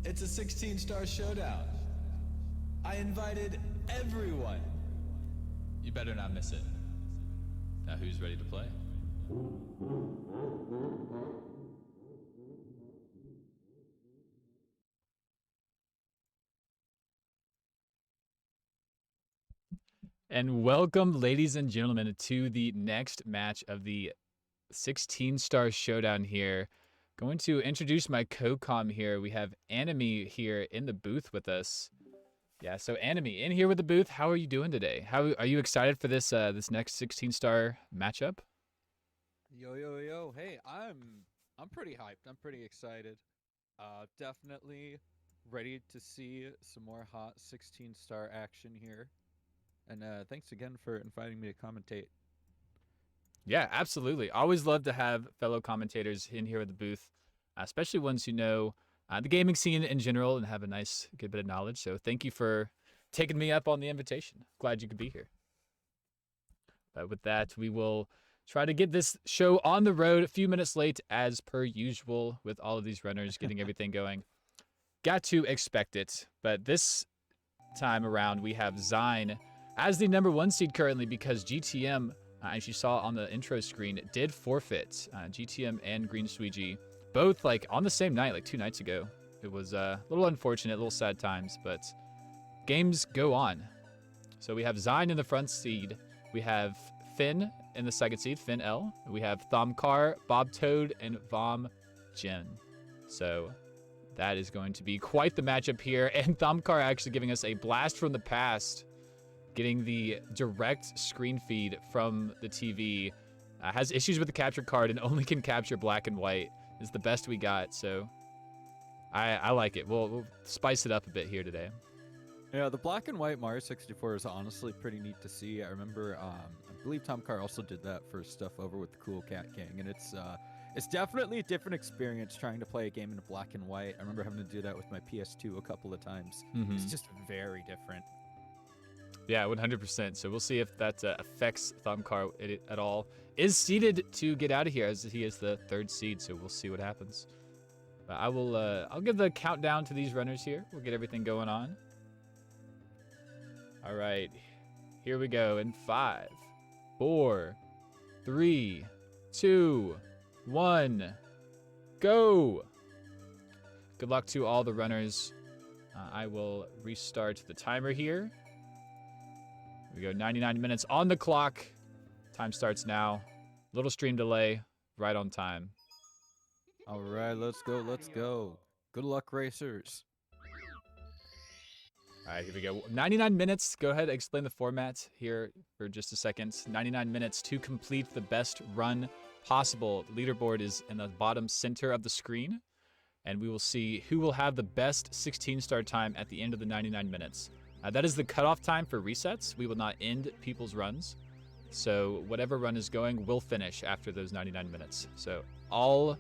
It's a 16-star showdown. I invited everyone. You better not miss it. Now who's ready to play? And welcome, ladies and gentlemen, to the next match of the 16-star showdown here. Going to introduce my co-com here. We have Anime here in the booth with us. Yeah, so Anime in here with the booth. How are you doing today? How are you excited for this this next 16-star matchup? Yo. Hey, I'm pretty hyped. I'm pretty excited. Definitely ready to see some more hot 16-star action here. And thanks again for inviting me to commentate. Yeah, absolutely. Always love to have fellow commentators in here at the booth, especially ones who know the gaming scene in general and have a nice, good bit of knowledge. So thank you for taking me up on the invitation. Glad you could be here. But with that, we will try to get this show on the road a few minutes late, as per usual, with all of these runners getting everything going. Got to expect it. But this time around, we have Zine as the #1 seed currently because GTM, as you saw on the intro screen, did forfeit. GTM and Green Suiji, both like on the same night, like 2 nights ago. It was a little unfortunate, a little sad times, but games go on. So we have Zine in the front seed. We have Finn in the second seed, Finn L. We have Thamkar, Bob Toad, and Vom Jin. So that is going to be quite the matchup here. And Thamkar actually giving us a blast from the past, getting the direct screen feed from the TV. Has issues with the capture card and only can capture black and white. Is the best we got. So I like it. We'll spice it up a bit here today. Yeah, the black and white Mario 64 is honestly pretty neat to see. I remember, I believe Tom Carr also did that for stuff over with the Cool Cat King, and it's definitely a different experience trying to play a game in black and white. I remember having to do that with my PS2 a couple of times. It's just very different. Yeah, 100%. So we'll see if that affects Thamkar at all. Is seeded to get out of here as he is the 3rd seed, so we'll see what happens. But I'll give the countdown to these runners here. We'll get everything going on. All right, here we go in 5, 4, 3, 2, 1, go. Good luck to all the runners. I will restart the timer here. Here we go, 99 minutes on the clock. Time starts now. Little stream delay, right on time. All right, let's go. Good luck, racers. All right, here we go. 99 minutes. Go ahead and explain the format here for just a second. 99 minutes to complete the best run possible. The leaderboard is in the bottom center of the screen, and we will see who will have the best 16-star time at the end of the 99 minutes. That is the cutoff time for resets. We will not end people's runs. So whatever run is going will finish after those 99 minutes. So all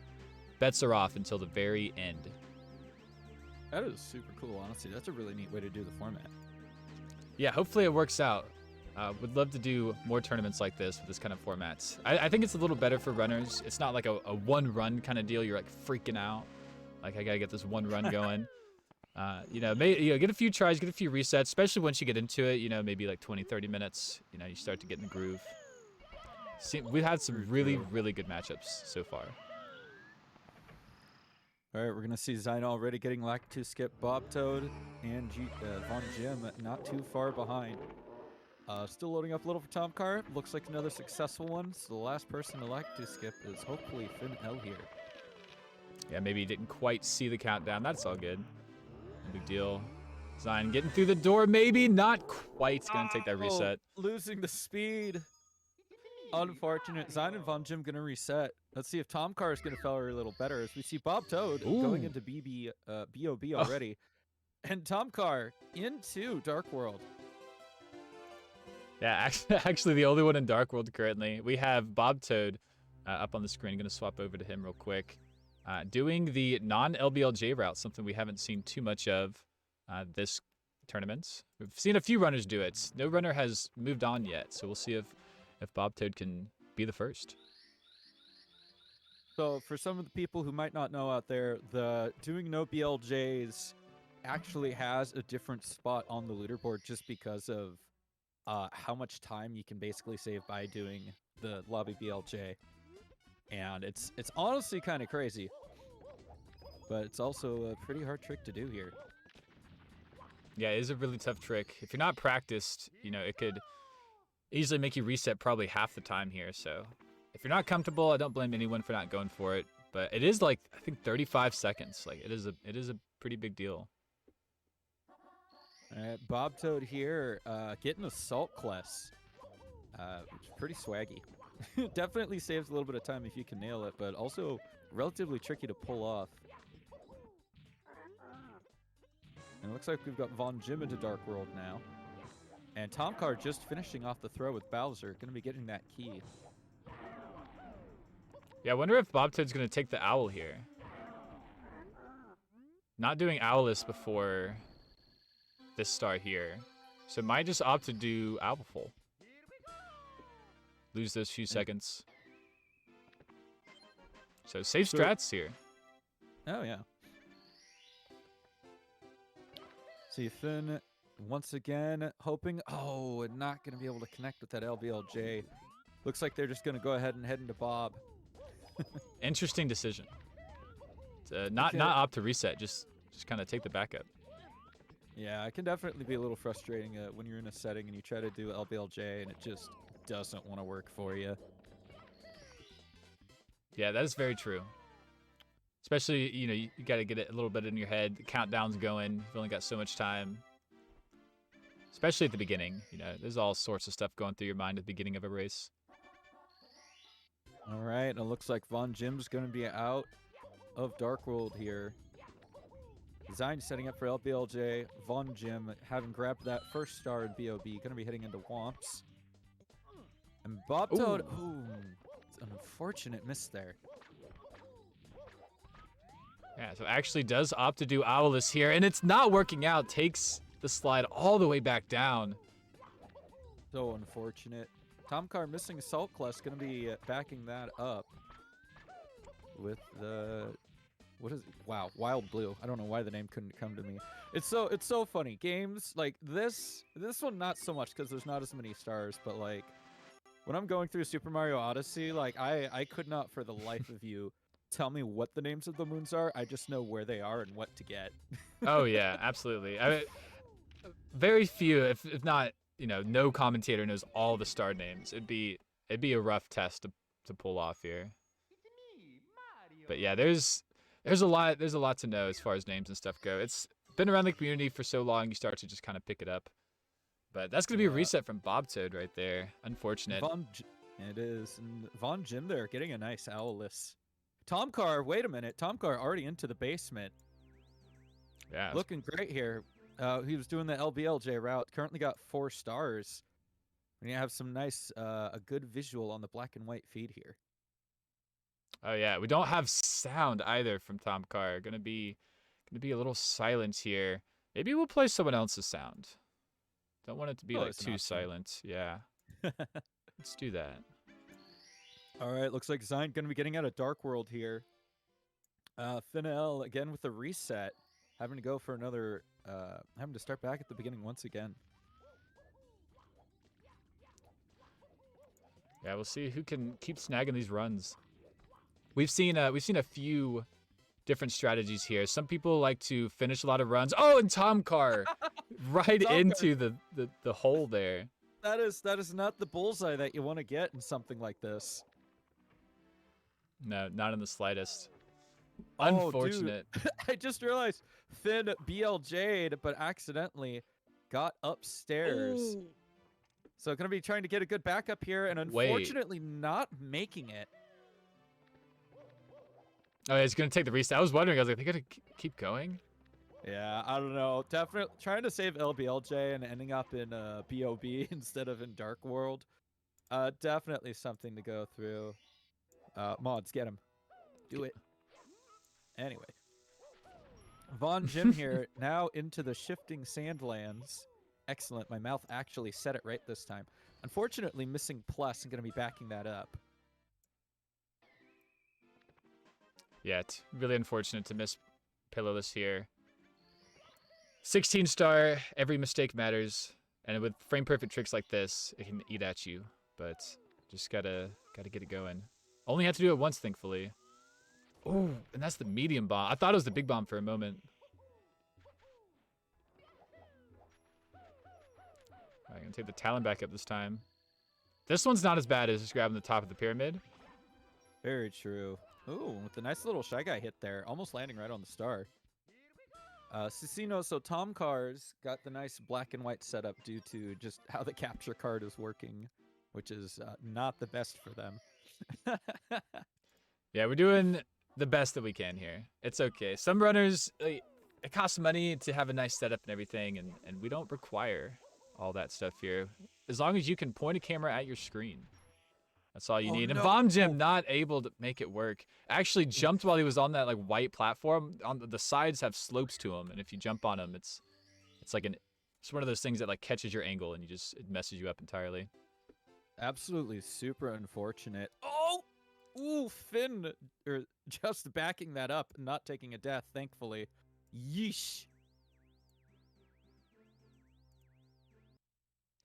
bets are off until the very end. That is super cool, honestly. That's a really neat way to do the format. Yeah, hopefully it works out. Would love to do more tournaments like this with this kind of format. I think it's a little better for runners. It's not like a one-run kind of deal. You're like freaking out. Like, I got to get this one run going. Get a few tries, get a few resets, especially once you get into it, maybe like 20, 30 minutes, you start to get in the groove. We've had some really, really good matchups so far. All right, we're going to see Zine already getting like to skip Bob Toad and Von Jim not too far behind. Still loading up a little for Tom Carr. Looks like another successful one. So the last person to like to skip is hopefully Finn L here. Yeah, maybe he didn't quite see the countdown. That's all good. No big deal. Zine getting through the door, maybe not quite. Gonna take that reset. Losing the speed. Unfortunate. Zine and Von Jim gonna reset. Let's see if Tom Carr is gonna fare a little better as we see Bob Toad going into BOB already. And Tom Carr into Dark World. Yeah, actually the only one in Dark World currently. We have Bob Toad up on the screen. Gonna swap over to him real quick. Doing the non-LBLJ route, something we haven't seen too much of this tournament. We've seen a few runners do it. No runner has moved on yet, so we'll see if Bob Toad can be the first. So for some of the people who might not know out there, the doing no BLJs actually has a different spot on the leaderboard just because of how much time you can basically save by doing the lobby BLJ. And it's honestly kind of crazy. But it's also a pretty hard trick to do here. Yeah, it is a really tough trick. If you're not practiced, you know, it could easily make you reset probably half the time here. So if you're not comfortable, I don't blame anyone for not going for it. But it is like, I think 35 seconds. Like it is a pretty big deal. All right, Bob Toad here, getting Assault Class. Which is pretty swaggy. Definitely saves a little bit of time if you can nail it, but also relatively tricky to pull off. And it looks like we've got Von Jim into Dark World now. And Tomcar just finishing off the throw with Bowser, going to be getting that key. Yeah, I wonder if Bob Toad's going to take the owl here. Not doing Owless before this star here. So might just opt to do Owlful. Lose those few seconds. So safe strats here. Oh, yeah. See Finn once again hoping. Oh, and not going to be able to connect with that LBLJ. Looks like they're just going to go ahead and head into Bob. Interesting decision. Not opt to reset, just kind of take the backup. Yeah, it can definitely be a little frustrating when you're in a setting and you try to do LBLJ and it just doesn't want to work for you. Yeah, that is very true. Especially, you know, you got to get it a little bit in your head. The countdown's going. You've only got so much time. Especially at the beginning. You know, there's all sorts of stuff going through your mind at the beginning of a race. All right, and it looks like Von Jim's going to be out of Dark World here. Design setting up for LBLJ. Von Jim having grabbed that first star in BOB. Going to be heading into Womps. And Bob Toad. Ooh, it's an unfortunate miss there. Yeah, so actually does opt to do Owless here, and it's not working out. Takes the slide all the way back down. So unfortunate. Tomcar missing Assault Class, going to be backing that up with the... What is it? Wow, Wild Blue. I don't know why the name couldn't come to me. It's so funny. Games like this one not so much because there's not as many stars, but like when I'm going through Super Mario Odyssey, like I could not for the life of you tell me what the names of the moons are. I just know where they are and what to get. Oh yeah, absolutely. I mean, very few, if not, you know, no commentator knows all the star names. It'd be a rough test to pull off here. But yeah, there's a lot to know as far as names and stuff go. It's been around the community for so long, you start to just kind of pick it up. But that's gonna be a reset from Bob Toad right there. Unfortunate. It is. And Von Jim there getting a nice Owless. Tomcar, wait a minute. Tomcar already into the basement. Yeah. Looking great here. He was doing the LBLJ route. Currently got 4 stars. And you have some nice, a good visual on the black and white feed here. Oh yeah, we don't have sound either from Tomcar. Gonna be a little silent here. Maybe we'll play someone else's sound. Don't want it to be like too silent. Yeah. Let's do that. All right, looks like Zion going to be getting out of Dark World here. Finel again with a reset, having to go for another, having to start back at the beginning once again. Yeah, we'll see who can keep snagging these runs. We've seen a few different strategies here. Some people like to finish a lot of runs. Oh, and Tomcar right into the hole there. That is not the bullseye that you want to get in something like this. No, not in the slightest. Oh, Unfortunate. dude. I just realized Finn BLJ'd, but accidentally got upstairs. Ooh. So going to be trying to get a good backup here, and unfortunately not making it. Oh, yeah, he's going to take the reset. I was wondering, I was like, they got to keep going? Yeah, I don't know. Definitely trying to save LBLJ and ending up in BOB instead of in Dark World. Definitely something to go through. Mods, get him. Do it. Anyway. Von Jim here, now into the shifting sandlands. Excellent. My mouth actually said it right this time. Unfortunately, missing plus and going to be backing that up. Yeah, it's really unfortunate to miss Pillowless here. 16 star, every mistake matters. And with frame perfect tricks like this, it can eat at you. But just gotta get it going. Only have to do it once, thankfully. Oh, and that's the medium bomb. I thought it was the big bomb for a moment. All right, gonna take the Talon back up this time. This one's not as bad as just grabbing the top of the pyramid. Very true. Ooh, with the nice little Shy Guy hit there, almost landing right on the star. Cicino, so Tom Cars got the nice black and white setup due to just how the capture card is working, which is not the best for them. Yeah, we're doing the best that we can here. It's okay. Some runners, it costs money to have a nice setup and everything, and we don't require all that stuff here. As long as you can point a camera at your screen. That's all you need. And no. Bomb Jim not able to make it work. Actually jumped while he was on that like white platform. On the sides have slopes to them, and if you jump on them, it's like it's one of those things that like catches your angle and it messes you up entirely. Absolutely super unfortunate. Oh, ooh, Finn, just backing that up, not taking a death, thankfully. Yeesh.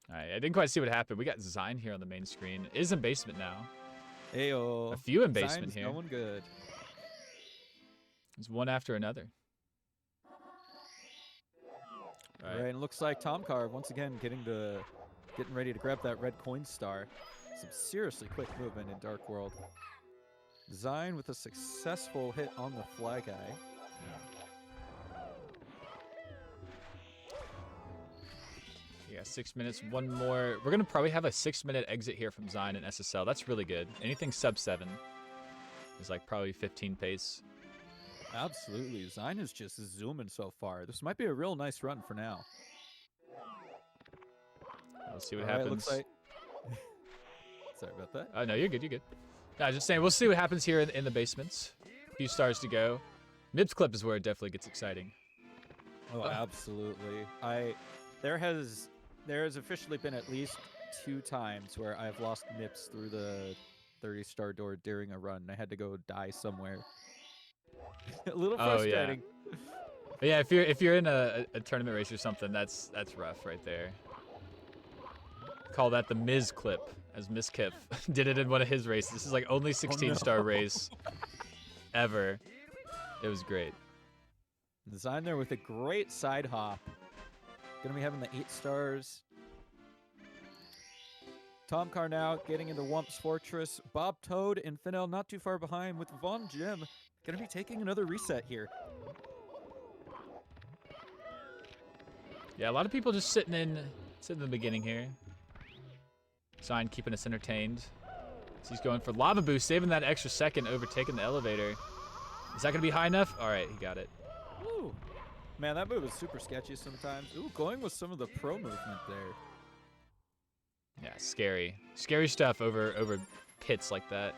All right, I didn't quite see what happened. We got Zine here on the main screen. Is in basement now. Ayo. A few in basement Zine's here. going good. It's one after another. All right, and it looks like Tom Car once again getting ready to grab that red coin star. Some seriously quick movement in Dark World. Zine with a successful hit on the Fly Guy. Yeah, 6 minutes, one more. We're going to probably have a 6-minute exit here from Zine and SSL. That's really good. Anything sub 7 is like probably 15 pace. Absolutely. Zine is just zooming so far. This might be a real nice run for now. We'll see what All right, happens. looks like... Sorry about that. Oh, no, you're good, you're good. No, just saying, we'll see what happens here in the basements. A few stars to go. Mibs clip is where it definitely gets exciting. Oh, absolutely. There has officially been at least 2 times where I've lost MIPS through the 30-star door during a run. I had to go die somewhere. A little frustrating. But yeah, if you're in a tournament race or something, that's rough right there. Call that the Miz clip, as Miz Kip did it in one of his races. This is like only 16-star race ever. It was great. Design there with a great side hop. Gonna be having the 8 stars. Tom Car now getting into Wump's Fortress. Bob Toad and Finel not too far behind with Von Jim. Gonna be taking another reset here. Yeah, a lot of people just sitting in the beginning here. Sign keeping us entertained. So he's going for Lava Boost, saving that extra second, overtaking the elevator. Is that gonna be high enough? All right, he got it. Ooh. Man, that move is super sketchy sometimes. Ooh, going with some of the pro movement there. Yeah, scary. Scary stuff over pits like that.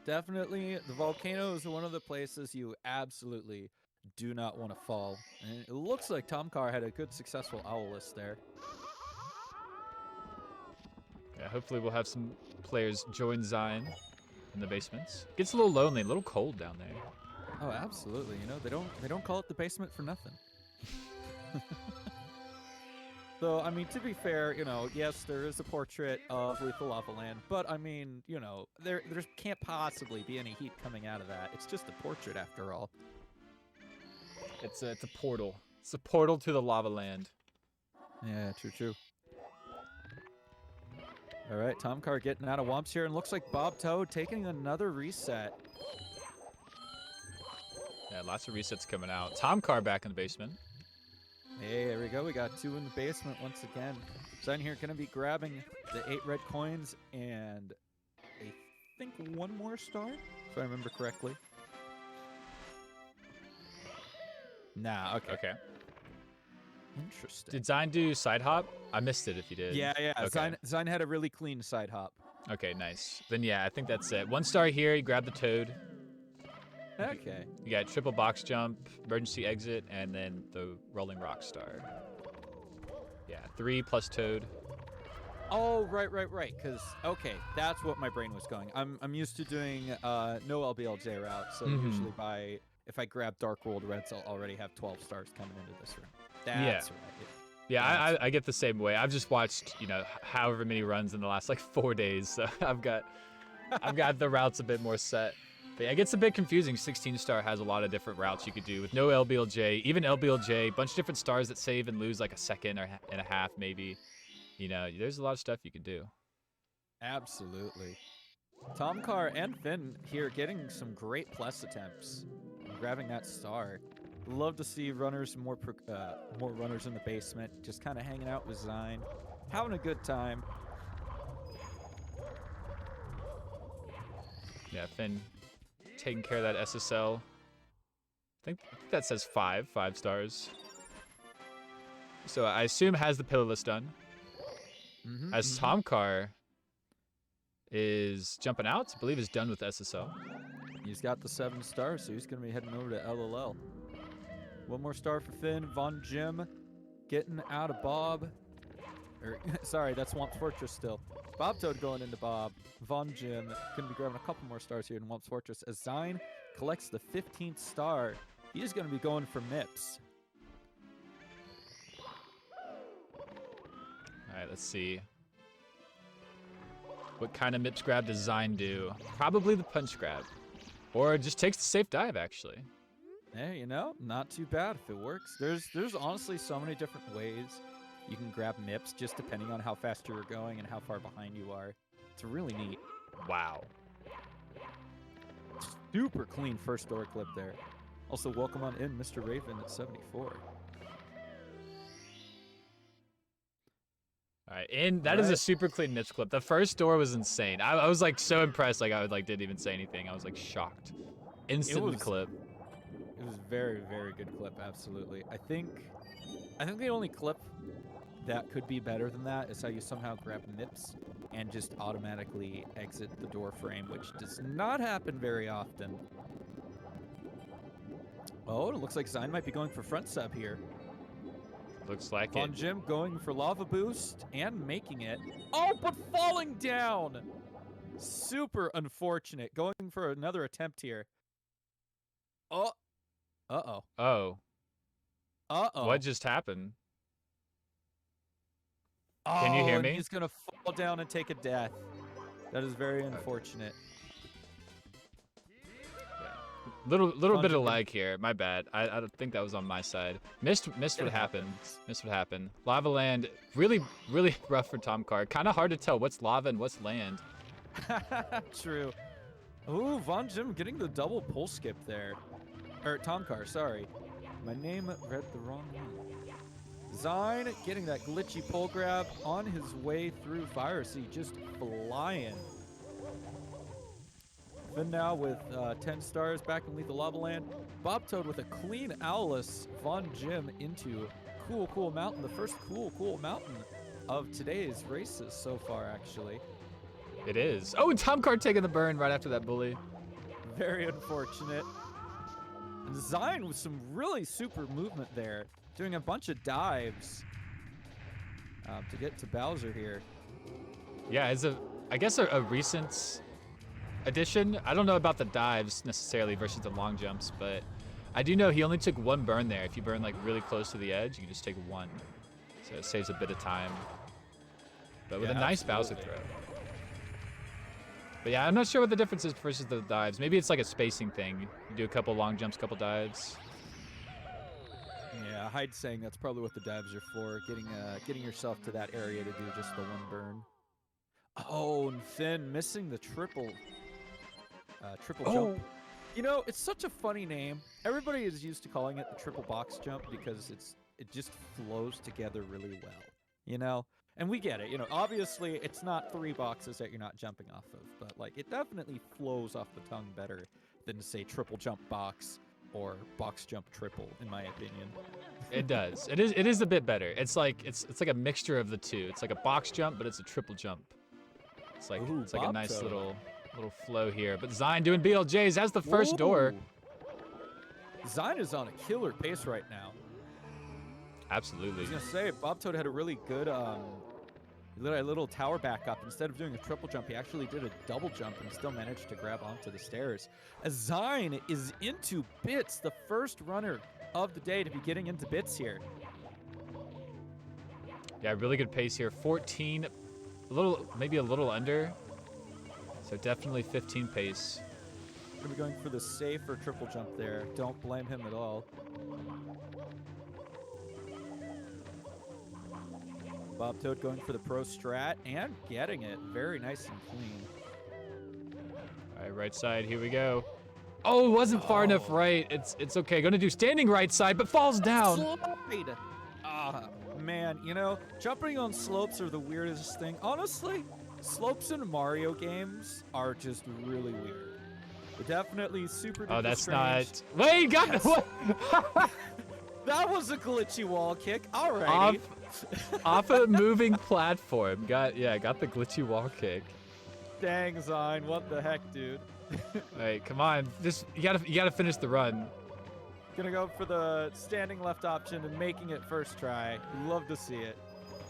Definitely, the volcano is one of the places you absolutely do not want to fall. And it looks like Tom Car had a good, successful Owlist there. Yeah, hopefully we'll have some players join Zine in the basements. Gets a little lonely, a little cold down there. Oh, absolutely. You know, they don't call it the basement for nothing. So, I mean, to be fair, you know, yes, there is a portrait of Lethal Lava Land, but I mean, you know, there can't possibly be any heat coming out of that. It's just a portrait after all. It's a portal. It's a portal to the lava land. Yeah, true. All right, Tom Car getting out of Wumps here, and looks like Bob Toad taking another reset. Yeah, lots of resets coming out. Tom Car back in the basement. Hey, there we go. We got 2 in the basement once again. Sign here going to be grabbing the 8 red coins and I think 1 more star, if I remember correctly. Nah, okay. Interesting. Did Zine do side hop? I missed it if you did. Yeah. Okay. Zine had a really clean side hop. Okay, nice. Then yeah, I think that's it. 1 star here, you grab the toad. Okay. You got triple box jump, emergency exit, and then the rolling rock star. Yeah, 3 plus toad. Oh, right. Because okay, that's what my brain was going. I'm used to doing no LBLJ route, so usually if I grab Dark World Reds, I'll already have 12 stars coming into this room. That's right. Yeah, That's I get the same way. I've just watched, however many runs in the last like 4 days, so I've got the routes a bit more set. But yeah, it gets a bit confusing. 16 star has a lot of different routes you could do with no LBLJ, even LBLJ, bunch of different stars that save and lose like a second and a half maybe. There's a lot of stuff you could do. Absolutely. Tomcar and Finn here getting some great plus attempts, and grabbing that star. Love to see runners more runners in the basement, just kind of hanging out with Zine, having a good time. Yeah, Finn taking care of that SSL. I think that says 5 stars. So I assume has the pillarless done. As Tomcar is jumping out, I believe is done with SSL. He's got the 7 stars, so he's going to be heading over to LLL. One more star for Finn. Von Jim getting out of Bob. Sorry, that's Womps Fortress still. Bob Toad going into Bob. Von Jim going to be grabbing a couple more stars here in Womps Fortress as Zine collects the 15th star. He is going to be going for MIPS. All right, let's see. What kind of MIPS grab does Zine do? Probably the punch grab. Or just takes the safe dive, actually. Hey, not too bad if it works. There's honestly so many different ways you can grab MIPS, just depending on how fast you're going and how far behind you are. It's really neat. Wow. Super clean first door clip there. Also, welcome on in, Mr. Raven at 74. All right, and that is a super clean MIPS clip. The first door was insane. I was like so impressed, like I didn't even say anything. I was like shocked. Instant clip. It was very, very good clip, absolutely. I think the only clip that could be better than that is how you somehow grab MIPS and just automatically exit the door frame, which does not happen very often. Oh, it looks like Zine might be going for front sub here. Looks like it. Von Jim going for lava boost and making it. Oh, but falling down! Super unfortunate. Going for another attempt here. Oh. Uh-oh. Oh. Uh-oh. What just happened? Oh, can you hear me? He's going to fall down and take a death. That is very unfortunate. Little bit of lag here. My bad. I don't think that was on my side. Missed what happened. Missed what happened. Lava land, really rough for Tomcar. Kind of hard to tell what's lava and what's land. True. Ooh, Von Jim getting the double pull skip there. Or Tomcar, sorry. My name read the wrong one. Zine getting that glitchy pull grab on his way through Fire Sea, just flying. Finn now with 10 stars back in Lethal Lava Land. Bob Toad with a clean Owlus. Von Jim into Cool Mountain. The first cool mountain of today's races so far, actually. It is. Oh, and Tomcar taking the burn right after that bully. Very unfortunate. And Zine with some really super movement there. Doing a bunch of dives to get to Bowser here. Yeah, it's I guess a recent addition. I don't know about the dives necessarily versus the long jumps, but I do know he only took 1 burn there. If you burn like really close to the edge, you can just take 1. So it saves a bit of time. But with a nice Bowser throw. But yeah, I'm not sure what the difference is versus the dives. Maybe it's like a spacing thing. You do a couple long jumps, couple dives. Yeah, Hyde's saying that's probably what the dives are for, getting yourself to that area to do just the 1 burn. Oh, and Finn missing the triple jump. It's such a funny name. Everybody is used to calling it the triple box jump because it just flows together really well, And we get it, obviously it's not 3 boxes that you're not jumping off of, but like it definitely flows off the tongue better than to say triple jump box or box jump triple, in my opinion. It does. It is a bit better. It's like a mixture of the two. It's like a box jump, but it's a triple jump. It's like a nice little flow here. But Zine doing BLJs has the first door. Zine is on a killer pace right now. Absolutely. I was gonna say Bob Toad had a really good He did a little tower back up. Instead of doing a triple jump, he actually did a double jump and still managed to grab onto the stairs. As Zine is into bits, the first runner of the day to be getting into bits here. Yeah, really good pace here. 14, maybe a little under. So definitely 15 pace. Gonna be going for the safer triple jump there. Don't blame him at all. Bob Toad going for the pro strat and getting it. Very nice and clean. All right, right side, here we go. Oh, it wasn't far enough right. It's okay. Gonna do standing right side, but falls down. Slide. Ah, man, you know, jumping on slopes are the weirdest thing. Honestly, slopes in Mario games are just really weird. They're definitely super duper Oh, that's strange. not. Wait, you got what? That was a glitchy wall kick. Alrighty. Off a moving platform. Got the glitchy wall kick. Dang, Zine, what the heck, dude? Alright, come on. Just you gotta finish the run. Gonna go for the standing left option and making it first try. Love to see it.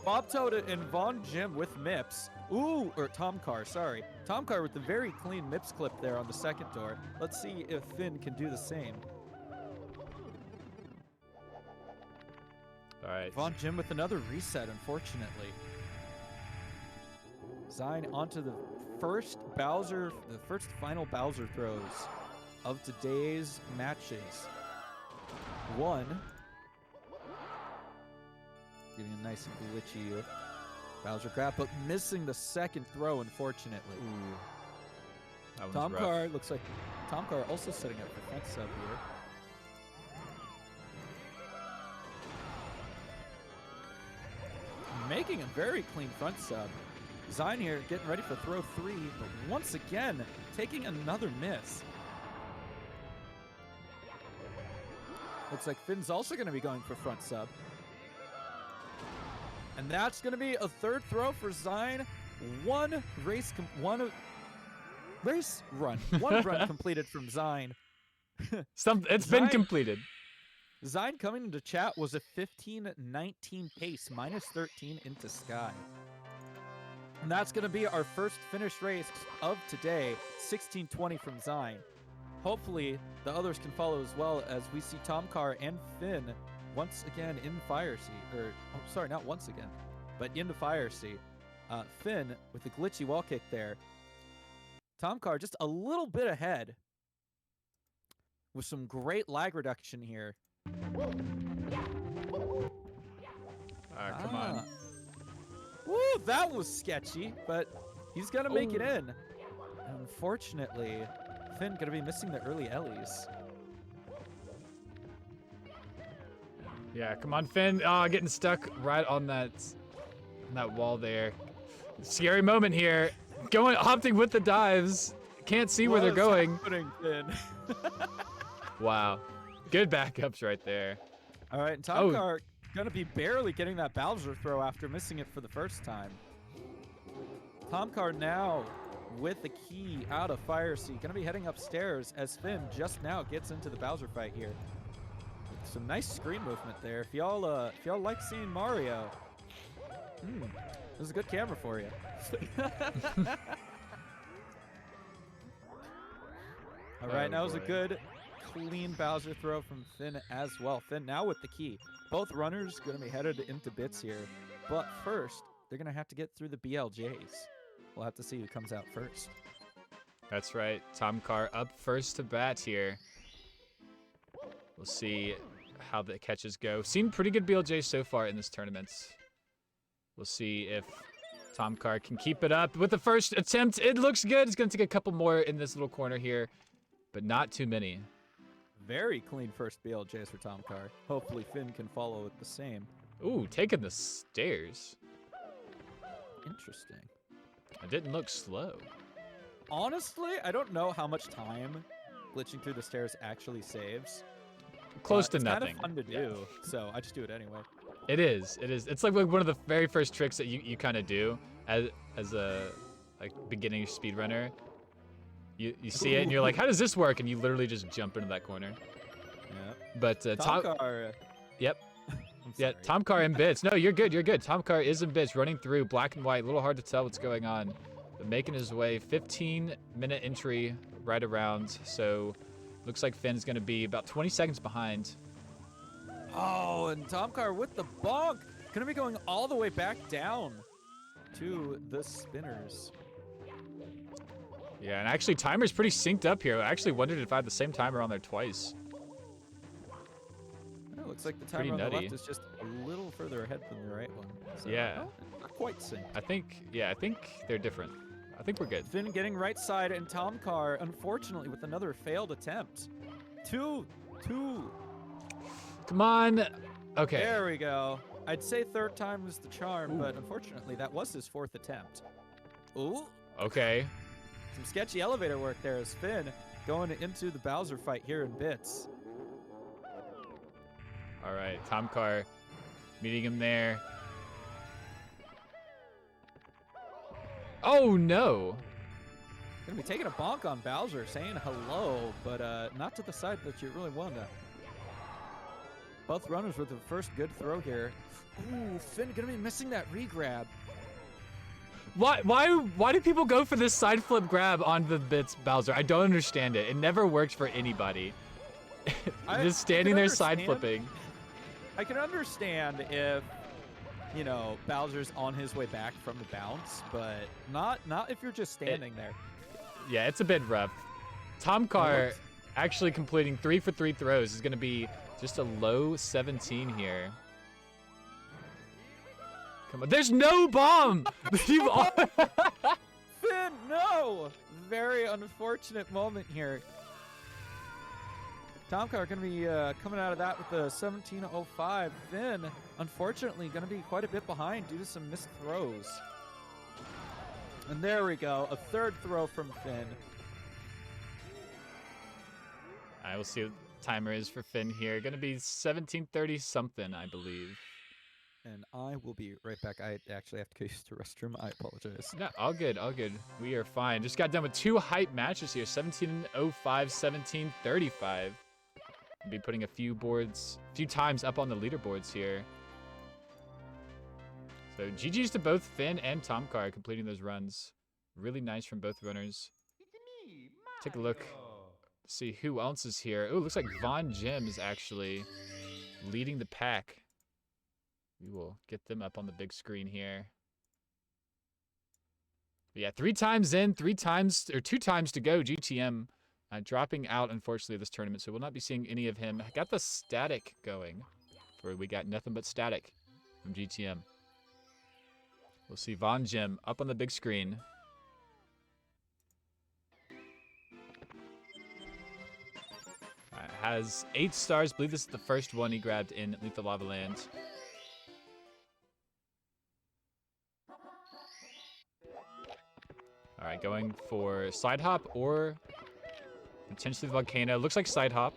Bob Toad and Von Jim with Mips. Ooh, or Tom Carr, sorry. Tom Carr with the very clean Mips clip there on the second door. Let's see if Finn can do the same. Alright. Von Jim with another reset, unfortunately. Zine onto the first final Bowser throws of today's matches. One. Getting a nice and glitchy Bowser grab, but missing the second throw, unfortunately. Ooh. That one's Tom rough. Carr looks like Tom Carr also setting up for front sub here. Making a very clean front sub. Zine here getting ready for throw 3, but once again taking another miss. Looks like Finn's also going to be going for front sub. And that's going to be a third throw for Zine. One run completed from Zine. It's been completed. Zine coming into chat was a 15-19 pace, minus 13 into Sky. And that's going to be our first finished race of today, 16-20 from Zine. Hopefully, the others can follow as well as we see Tom Carr and Finn once again in Fire Sea. Sorry, not once again, but into Fire Sea. Finn with the glitchy wall kick there. Tom Carr just a little bit ahead with some great lag reduction here. Alright, come on. Woo, that was sketchy, but he's gonna make it in. Unfortunately, Finn gonna be missing the early Ellies. Yeah, come on, Finn. Oh, getting stuck right on that wall there. Scary moment here. Opting with the dives. Can't see where they're going. Finn? Wow. Good backups right there. All right, and Tom Carr gonna be barely getting that Bowser throw after missing it for the first time. Tom Carr now with the key out of Fire Sea, gonna be heading upstairs as Finn just now gets into the Bowser fight here. Some nice screen movement there. If y'all like seeing Mario, this is a good camera for you. All right, that was a good, clean Bowser throw from Finn as well. Finn now with the key. Both runners going to be headed into bits here. But first, they're going to have to get through the BLJs. We'll have to see who comes out first. That's right. Tom Carr up first to bat here. We'll see how the catches go. Seen pretty good BLJ so far in this tournament. We'll see if Tom Carr can keep it up with the first attempt. It looks good. It's going to take a couple more in this little corner here, but not too many. Very clean first BLJs for Tom Carr. Hopefully Finn can follow with the same. Ooh, taking the stairs. Interesting. It didn't look slow. Honestly, I don't know how much time glitching through the stairs actually saves. Close to nothing. It's kind of fun to do, so I just do it anyway. It is. It is. It's like one of the very first tricks that you kind of do as a beginning speedrunner. You see it and you're like, how does this work? And you literally just jump into that corner. Yeah. But Tom Carr. Yep. Yeah, sorry. Tomcar in bits. No, you're good. You're good. Tomcar is in bits, running through black and white. A little hard to tell what's going on. But making his way. 15-minute entry right around. So looks like Finn's going to be about 20 seconds behind. Oh, and Tomcar with the bonk. Gonna be going all the way back down to the spinners. Yeah, and actually timer's pretty synced up here. I actually wondered if I had the same timer on there twice. It looks like the Pretty timer on the nutty. left is just a little further ahead than the right one. So, Yeah. no, not quite synced. I think they're different. I think we're good. Finn getting right side, and Tomcar, unfortunately, with another failed attempt. Two. Come on. Okay. There we go. I'd say third time was the charm, but unfortunately, that was his fourth attempt. Ooh. Okay. Some sketchy elevator work there as Finn going into the Bowser fight here in bits. All right. Tomcar meeting him there. Oh, no. Gonna be taking a bonk on Bowser, saying hello, but not to the side that you really want to. Both runners with the first good throw here. Ooh, Finn gonna be missing that re-grab. Why do people go for this side flip grab on the bits, Bowser? I don't understand it. It never works for anybody. Just standing there side flipping. I can understand if, you know, Bowser's on his way back from the bounce, but not if you're just standing there. Yeah, it's a bit rough. Tomcar actually completing 3 for 3 throws is going to be just a low 17 here. Come on. There's no bomb! Finn, no! Very unfortunate moment here. Tomcar going to be coming out of that with a 17:05. Finn, unfortunately, going to be quite a bit behind due to some missed throws. And there we go, a third throw from Finn. I will see what the timer is for Finn here. Going to be 17:30 something, I believe. And I will be right back. I actually have to go use the restroom. I apologize. No, all good, all good. We are fine. Just got done with 2 hype matches here. 17:05, 17:35. I'll be putting a few times up on the leaderboards here. So GG's to both Finn and Tomcar completing those runs. Really nice from both runners. Take a look. See who else is here. Oh, looks like Von Jim is actually leading the pack. We will get them up on the big screen here. But yeah, 3 times in, 2 times to go. GTM dropping out, unfortunately, this tournament, so we'll not be seeing any of him. Got the static going, where we got nothing but static from GTM. We'll see Von Jim up on the big screen. Has 8 stars. I believe this is the first one he grabbed in Lethal Lava Land. All right, going for side hop or potentially volcano. Looks like side hop.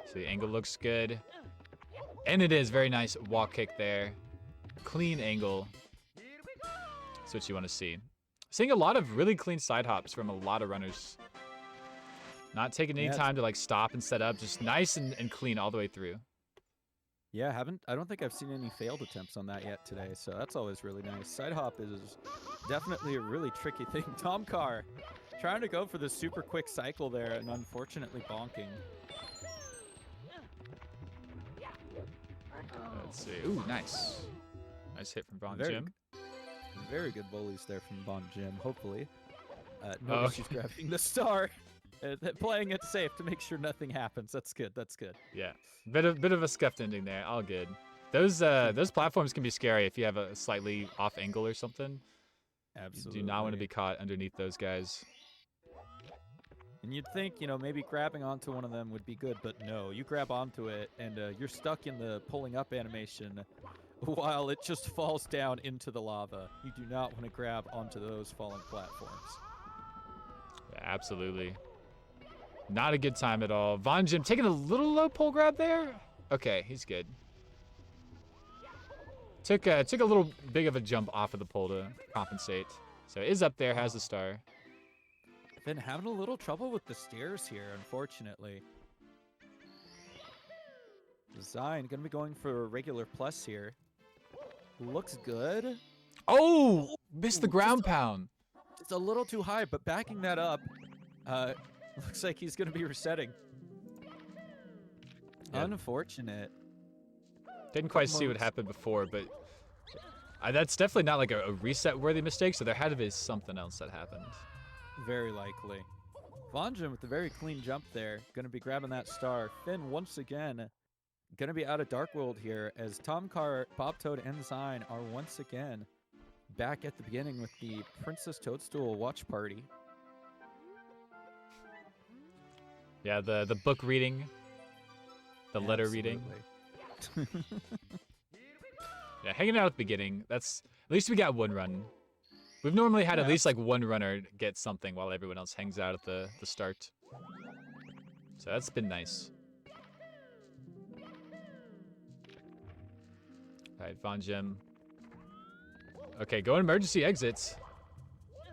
So the angle looks good. And it is very nice walk kick there. Clean angle. That's what you want to see. Seeing a lot of really clean side hops from a lot of runners. Not taking any time to like stop and set up. Just nice and clean all the way through. Yeah, I don't think I've seen any failed attempts on that yet today, so that's always really nice. Side hop is definitely a really tricky thing. Tomcar trying to go for the super quick cycle there and unfortunately bonking. Let's see. Ooh, nice. Nice hit from Von Jim. Very good volleys there from Von Jim, hopefully. Notice she's grabbing the star. Playing it safe to make sure nothing happens. That's good. That's good. Yeah, bit of a scuffed ending there. All good. Those platforms can be scary if you have a slightly off angle or something. Absolutely. You do not want to be caught underneath those guys. And you'd think, you know, maybe grabbing onto one of them would be good, but no. You grab onto it, and you're stuck in the pulling up animation while it just falls down into the lava. You do not want to grab onto those falling platforms. Yeah, absolutely. Not a good time at all. Von Jim taking a little low pull grab there. Okay, he's good. Took a little big of a jump off of the pole to compensate. So is up there, has the star. Been having a little trouble with the stairs here, unfortunately. Design going to be going for a regular plus here. Looks good. Oh, missed the Ooh, ground pound. It's a little too high, but backing that up, looks like he's going to be resetting. Yeah. Unfortunate. Didn't quite see what Moves. happened before, but that's definitely not like a reset-worthy mistake, so there had to be something else that happened. Very likely. Von Jim with a very clean jump there. Going to be grabbing that star. Finn once again going to be out of Dark World here as Tom Carr, Bob Toad, and Zine are once again back at the beginning with the Princess Toadstool watch party. Yeah, the book reading, the letter reading. Absolutely. Yeah, hanging out at the beginning. That's at least we got one run. We've normally had at least like one runner get something while everyone else hangs out at the start. So that's been nice. All right, Von Jim. Okay, go emergency exits.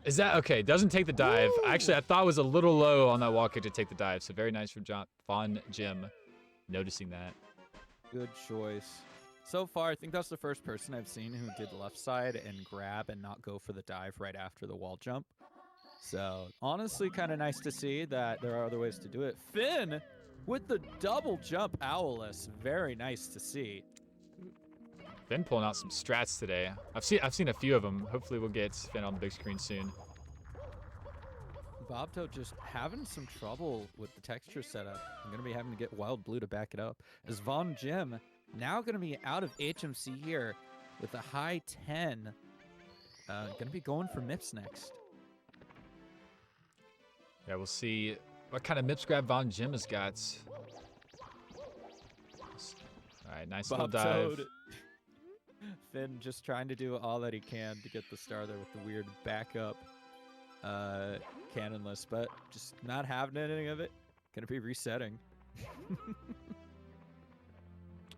Is that okay? Doesn't take the dive. Woo! Actually, I thought it was a little low on that walk kick to take the dive. So very nice from Von Jim noticing that. Good choice. So far, I think that's the first person I've seen who did left side and grab and not go for the dive right after the wall jump. So honestly, kind of nice to see that there are other ways to do it. Finn with the double jump owless. Very nice to see. Finn pulling out some strats today. I've seen a few of them. Hopefully we'll get Finn on the big screen soon. Bobto just having some trouble with the texture setup. I'm going to be having to get Wild Blue to back it up. As Von Jim now going to be out of HMC here with a high 10. Going to be going for MIPS next. Yeah, we'll see what kind of MIPS grab Von Jim has got. All right, nice little dive. Toad. Finn just trying to do all that he can to get the star there with the weird backup cannonless, but just not having any of it. Gonna be resetting.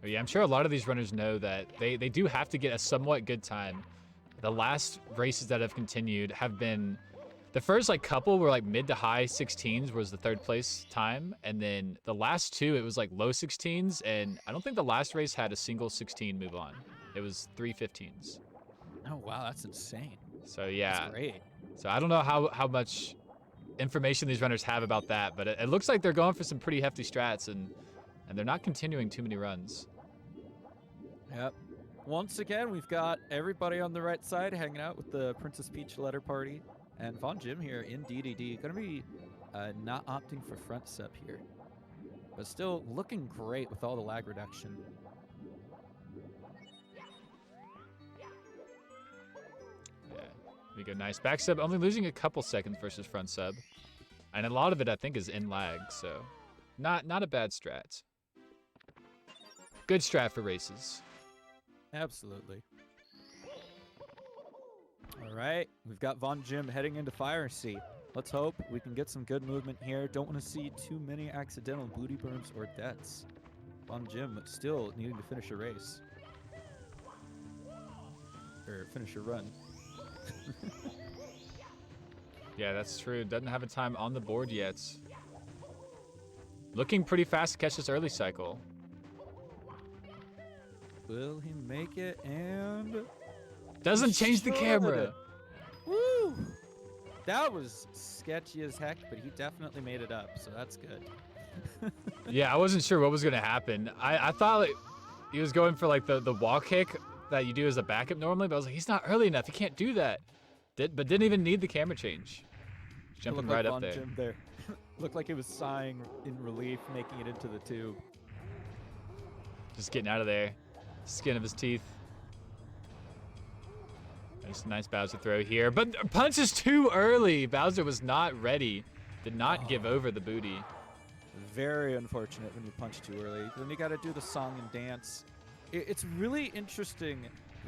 Yeah, I'm sure a lot of these runners know that they do have to get a somewhat good time. The last races that have continued have been, the first like couple were like mid to high 16s was the third place time, and then the last two it was like low 16s, and I don't think the last race had a single 16 move on. It was 3 15s. Oh wow, that's insane. So yeah, That's great. so I don't know how much information these runners have about that, but it looks like they're going for some pretty hefty strats, and they're not continuing too many runs. Yep. Once again, we've got everybody on the right side hanging out with the Princess Peach letter party, and Von Jim here in DDD. Gonna be not opting for front step here, but still looking great with all the lag reduction. Yeah, we go nice back sub, only losing a couple seconds versus front sub, and a lot of it I think is in lag, so not a bad strat. Good strat for races. Absolutely. All right, we've got Von Jim heading into Fire Sea. Let's hope we can get some good movement here. Don't want to see too many accidental booty burns or deaths. Von Jim still needing to finish a race. Or finish a run. Yeah, that's true. Doesn't have a time on the board yet. Looking pretty fast to catch this early cycle. Will he make it? And Doesn't change the should. camera. Woo! That was sketchy as heck, but he definitely made it up, so that's good. Yeah, I wasn't sure what was gonna happen. I thought like he was going for like the wall kick that you do as a backup normally, but I was like, he's not early enough. He can't do that. But didn't even need the camera change. Jumping right up there. Jim there. Looked like he was sighing in relief, making it into the tube. Just getting out of there. Skin of his teeth. Just a nice Bowser throw here, but punches too early. Bowser was not ready. Did not give over the booty. Very unfortunate when you punch too early. Then you got to do the song and dance. It's really interesting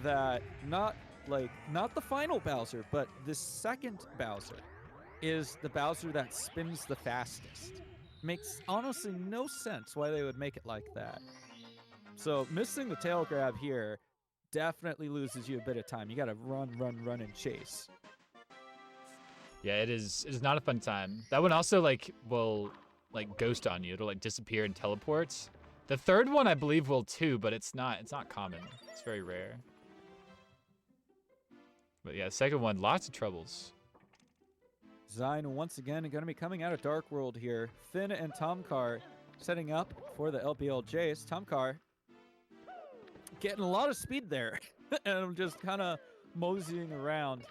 that not the final Bowser, but the second Bowser is the Bowser that spins the fastest. Makes honestly no sense why they would make it like that. So missing the tail grab here definitely loses you a bit of time. You got to run, and chase. Yeah, it is not a fun time. That one also like will like ghost on you. It'll like disappear and teleport. The third one I believe will too, but it's not common. It's very rare. But yeah, second one, lots of troubles. Zine once again going to be coming out of Dark World here. Finn and Tomcar setting up for the LBLJs. Tomcar getting a lot of speed there. And I'm just kind of moseying around.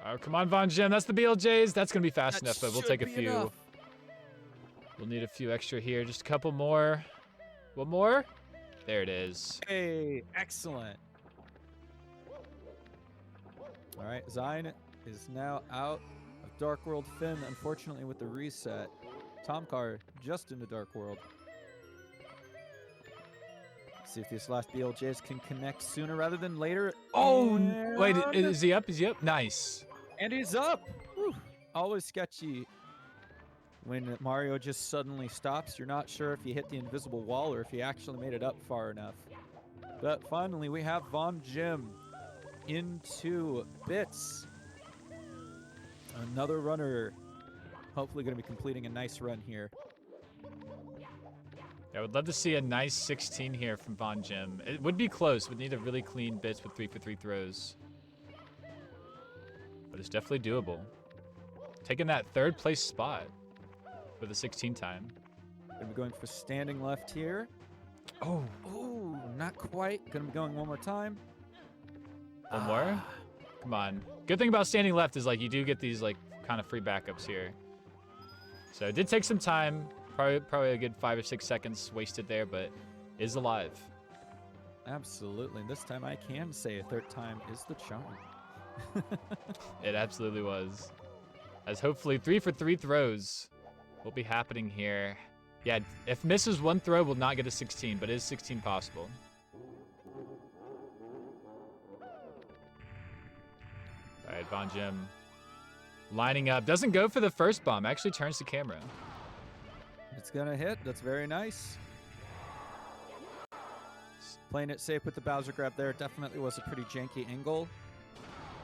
Oh, come on, Von Jim. That's the BLJs. That's going to be fast That enough, but we'll should take a be few. enough. We'll need a few extra here. Just a couple more. One more? There it is. Hey, excellent. All right, Zine is now out of Dark World. Finn, unfortunately, with the reset. Tomcar just into Dark World. See if these last BLJs can connect sooner rather than later. Oh, And- wait, is he up? Is he up? Nice. And he's up. Whew. Always sketchy when Mario just suddenly stops. You're not sure if he hit the invisible wall or if he actually made it up far enough. But finally, we have Von Jim into bits. Another runner. Hopefully going to be completing a nice run here. I would love to see a nice 16 here from Von Jim. It would be close. Would need a really clean bits with 3-for-3 throws. But it's definitely doable. Taking that third place spot for the 16 time. Going to be going for standing left here. Oh. Ooh, not quite. Going to be going one more time. One more? Come on. Good thing about standing left is like you do get these like kind of free backups here. So it did take some time. Probably a good 5 or 6 seconds wasted there, but is alive. Absolutely. And this time I can say a third time is the charm. It absolutely was. As hopefully 3-for-3 throws will be happening here. Yeah, if misses one throw, will not get a 16, but is 16 possible. All right, Von Jim lining up. Doesn't go for the first bomb. Actually turns the camera. It's going to hit. That's very nice. Playing it safe with the Bowser grab there. Definitely was a pretty janky angle.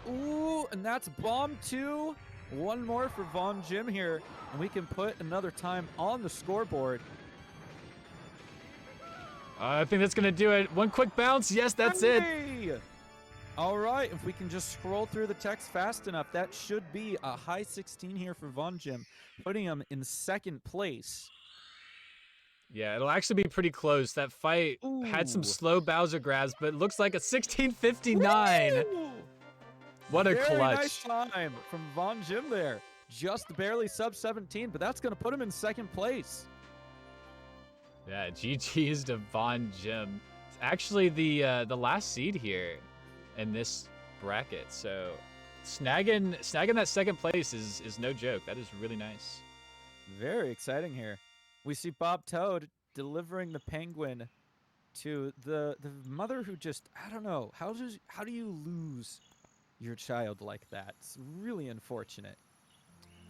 Ooh, and that's bomb 2. One more for Von Jim here. And we can put another time on the scoreboard. I think that's going to do it. One quick bounce. Yes, that's it. All right, if we can just scroll through the text fast enough, that should be a high 16 here for Von Jim, putting him in second place. Yeah, it'll actually be pretty close. That fight had some Ooh. slow Bowser grabs, but it looks like a 16:59. Woo! What a Very clutch. nice time from Von Jim there. Just barely sub 17, but that's going to put him in second place. Yeah, GG's to Von Jim. It's actually the last seed here in this bracket, so snagging that second place is no joke. That is really nice. Very exciting here. We see Bob Toad delivering the penguin to the mother who just, I don't know, how do you lose your child like that? It's really unfortunate.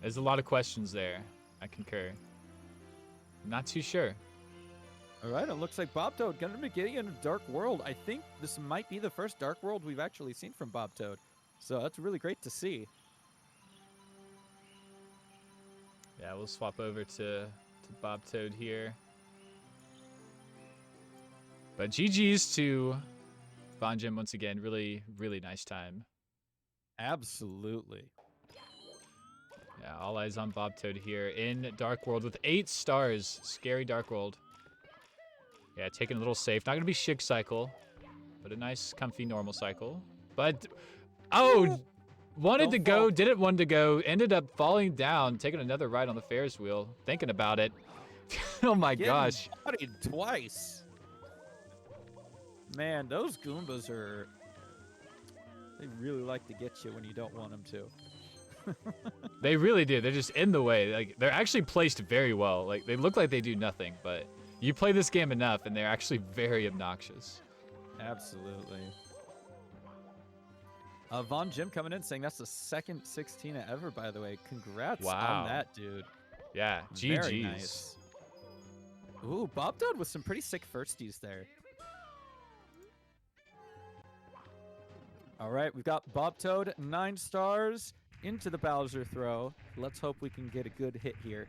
There's a lot of questions there. I concur. Not too sure. All right, it looks like Bob Toad going to be getting into Dark World. I think this might be the first Dark World we've actually seen from Bob Toad. So that's really great to see. Yeah, we'll swap over to Bob Toad here. But GG's to Von Jim once again. Really, really nice time. Absolutely. Yeah, all eyes on Bob Toad here in Dark World with 8 stars. Scary Dark World. Yeah, taking a little safe. Not going to be Shig Cycle, but a nice, comfy, normal cycle. But, oh, wanted to go, didn't want to go, ended up falling down, taking another ride on the Ferris wheel, thinking about it. Oh my gosh. Bodied twice. Man, those Goombas are... They really like to get you when you don't want them to. They really do. They're just in the way. Like, they're actually placed very well. Like, they look like they do nothing, but you play this game enough and they're actually very obnoxious. Absolutely. Von Jim coming in saying that's the second 16 ever, by the way. Congrats Wow. on that, dude. Yeah, Very GG's. nice. Ooh, Bob Toad with some pretty sick firsties there. All right, we've got Bob Toad, 9 stars into the Bowser throw. Let's hope we can get a good hit here.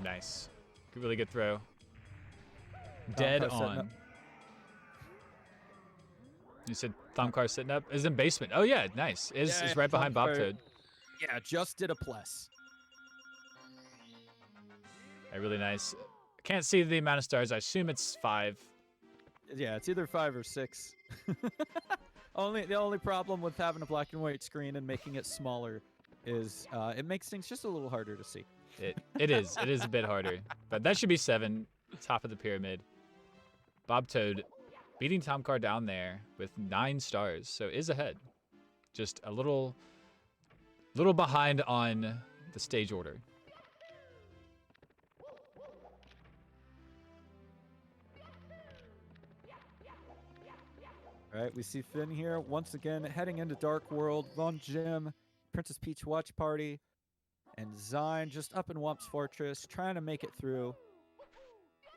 Nice. Really good throw. Dead Tomcar setting up. on. You said Tomcar sitting up? Is in basement. Oh, yeah, nice. Is right behind Bob Tomcar- Toad. Yeah, just did a plus. Really nice. Can't see the amount of stars. I assume it's 5. Yeah, it's either 5 or 6. The only problem with having a black and white screen and making it smaller is it makes things just a little harder to see. It is. It is a bit harder. But that should be 7. Top of the pyramid. Bob Toad beating Tomcar down there with 9 stars. So is ahead. Just a little behind on the stage order. All right, we see Finn here once again heading into Dark World. Von Jim, Princess Peach Watch Party, and Zine just up in Wump's Fortress trying to make it through.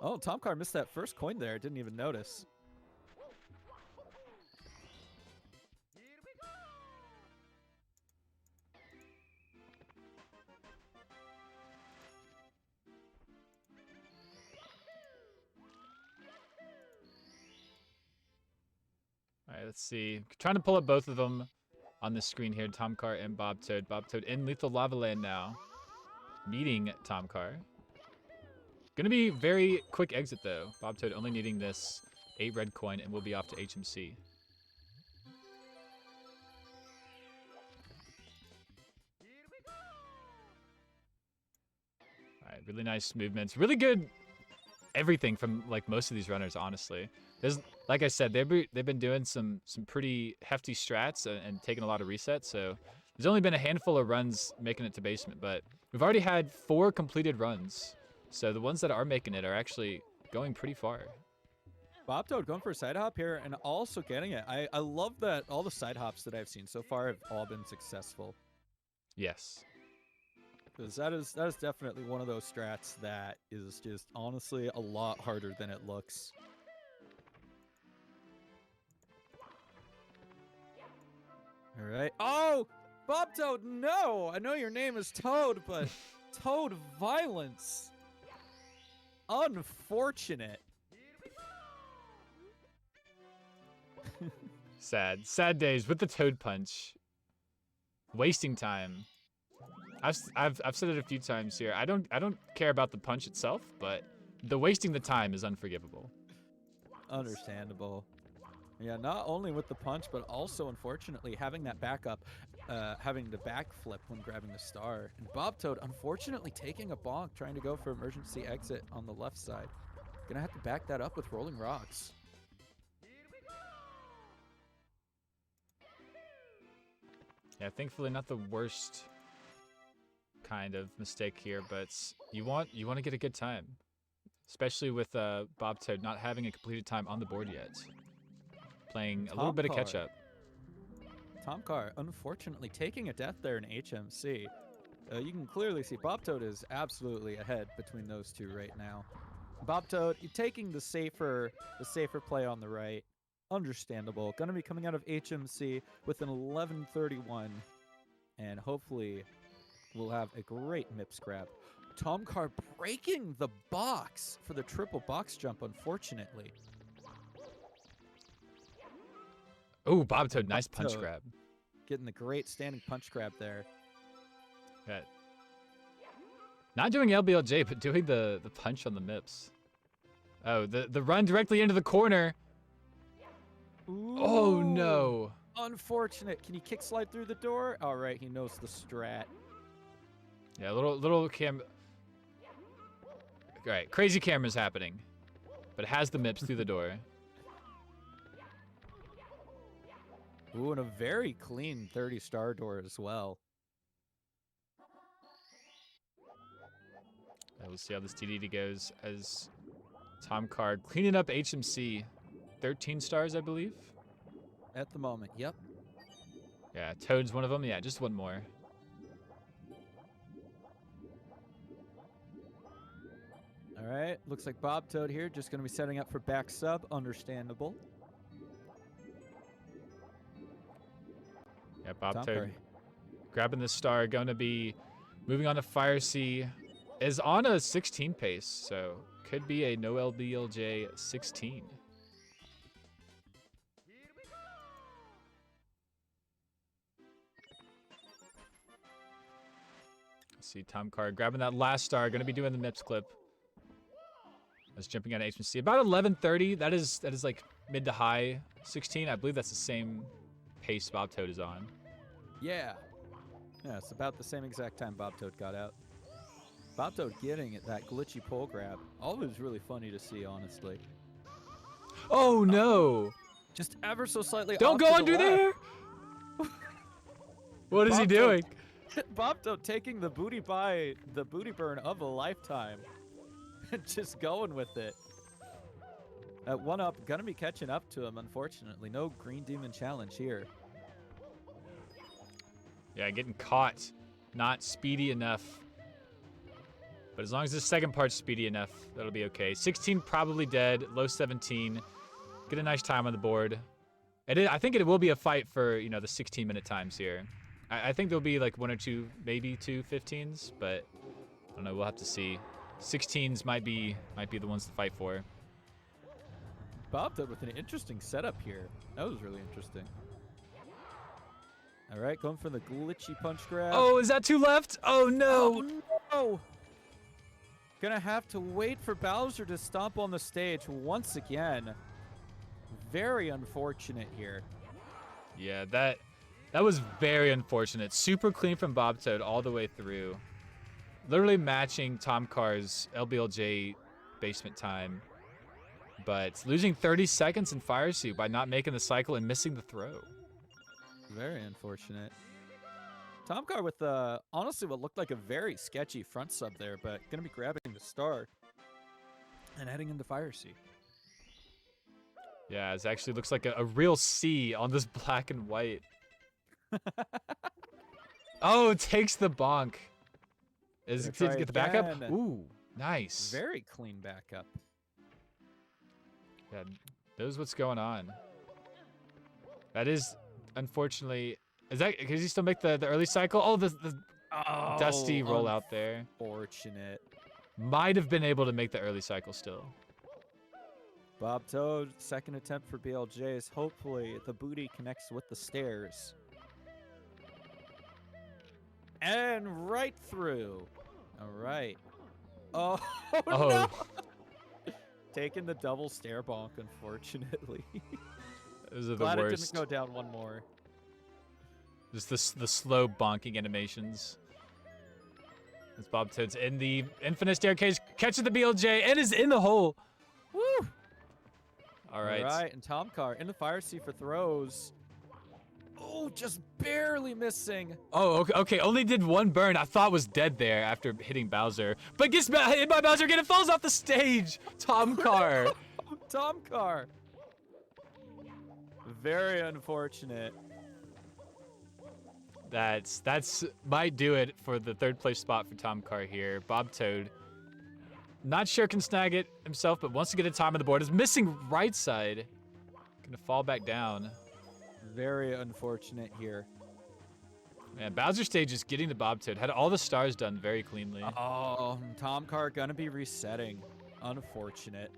Oh, Tomcar missed that first coin there. Didn't even notice. All right, let's see. Trying to pull up both of them on the screen here. Tomcar and Bob Toad. Bob Toad in Lethal Lava Land now. Meeting Tomcar. Gonna be very quick exit though. Bob Toad only needing this 8 red coin and we'll be off to HMC. All right, really nice movements. Really good everything from like most of these runners, honestly. There's, like I said, they've been doing some pretty hefty strats and taking a lot of resets. So there's only been a handful of runs making it to basement, but we've already had 4 completed runs. So the ones that are making it are actually going pretty far. Bob Toad going for a side hop here and also getting it. I love that all the side hops that I've seen so far have all been successful. Yes. Because that is definitely one of those strats that is just honestly a lot harder than it looks. All right. Oh, Bob Toad, no! I know your name is Toad, but Toad violence. Unfortunate. Sad days with the Toad punch. Wasting time. I've said it a few times here. I don't care about the punch itself, but the wasting the time is unforgivable. Understandable. Yeah, not only with the punch, but also unfortunately having that backup, having to backflip when grabbing the star. And Bob Toad unfortunately taking a bonk, trying to go for emergency exit on the left side. Gonna have to back that up with rolling rocks. Yeah, thankfully not the worst kind of mistake here, but you want to get a good time, especially with Bob Toad not having a completed time on the board yet, playing a little bit of catch up. Tomcar unfortunately taking a death there in HMC. You can clearly see Bob Toad is absolutely ahead between those two right now. Bob Toad, you're taking the safer play on the right. Understandable. Gonna be coming out of HMC with an 11:31, and hopefully we'll have a great MIPS grab. Tomcar breaking the box for the triple box jump, unfortunately. Oh, Bob Toad, nice Bob punch Toad grab. Getting the great standing punch grab there. Okay. Not doing LBLJ, but doing the punch on the MIPS. Oh, the run directly into the corner. Ooh, Oh, no. Unfortunate. Can he kick slide through the door? All right, he knows the strat. Yeah, little cam. All right, crazy camera's happening, but it has the MIPS through the door. Ooh, and a very clean 30-star door as well. We'll see how this TDD goes as Tomcar cleaning up HMC. 13 stars, I believe. At the moment, yep. Yeah, Toad's one of them. Yeah, just one more. All right, looks like Bob Toad here just going to be setting up for back sub. Understandable. Yeah, Bob Tomcar. Toad grabbing the star, going to be moving on to Fire Sea. is on a 16 pace, so could be a no LBLJ 16. See Tom Carr grabbing that last star. Going to be doing the MIPS clip. That's jumping out of HMC. About 11:30. That is like mid to high 16. I believe that's the same pace Bob Toad is on. Yeah. Yeah, it's about the same exact time Bob Toad got out. Bob Toad getting that glitchy pole grab. Always really funny to see, honestly. Oh no! Just ever so slightly Don't off go to the under left. there! What is he Bob doing? Bob Toad taking the booty burn of a lifetime. Just going with it. At 1-up, gonna be catching up to him, unfortunately. No Green Demon challenge here. Yeah, getting caught. Not speedy enough. But as long as this second part's speedy enough, that'll be okay. 16 probably dead. Low 17. Get a nice time on the board. I think it will be a fight for, you know, the 16-minute times here. I think there'll be like 1 or 2, maybe 2 15s, but I don't know. We'll have to see. 16s might be the ones to fight for. Bob Toad with an interesting setup here. That was really interesting. All right, going for the glitchy punch grab. Oh, is that 2 left? Oh no! Oh, no! Gonna have to wait for Bowser to stomp on the stage once again. Very unfortunate here. Yeah, that was very unfortunate. Super clean from Bob Toad all the way through. Literally matching Tom Carr's LBLJ basement time. But losing 30 seconds in Fire Suit by not making the cycle and missing the throw. Very unfortunate. Tom Carr with honestly what looked like a very sketchy front sub there, but gonna be grabbing the star and heading into Fire Sea. Yeah, it actually looks like a real C on this black and white. Oh, it takes the bonk. Is it to get the backup? again. Ooh, nice. Very clean backup. Yeah, knows what's going on. That is, unfortunately, is that because he still make the early cycle? Oh, the dusty roll out there. Fortunate. Might have been able to make the early cycle still. Bob Toad, second attempt for BLJs. Hopefully the booty connects with the stairs. And right through. All right. Oh, Oh. no! Taking the double stair bonk, unfortunately. Those are the Glad it worst. didn't go down one more. Just the slow bonking animations. As Bob Toad's in the infinite staircase, catches the BLJ, and is in the hole. Woo! All right. All right, and Tom Carr in the Fire Sea for throws. Oh, just barely missing. Oh, okay. Only did 1 burn. I thought was dead there after hitting Bowser. But gets hit by Bowser again and falls off the stage. Tom Carr. Tom Carr. Very unfortunate. That's might do it for the 3rd place spot for Tom Carr here. Bob Toad, not sure can snag it himself, but wants to get a time on the board. Is missing right side. Gonna fall back down. Very unfortunate here. Man, Bowser stage is getting to Bob Toad. Had all the stars done very cleanly. Oh, Tom Carr gonna be resetting. Unfortunate.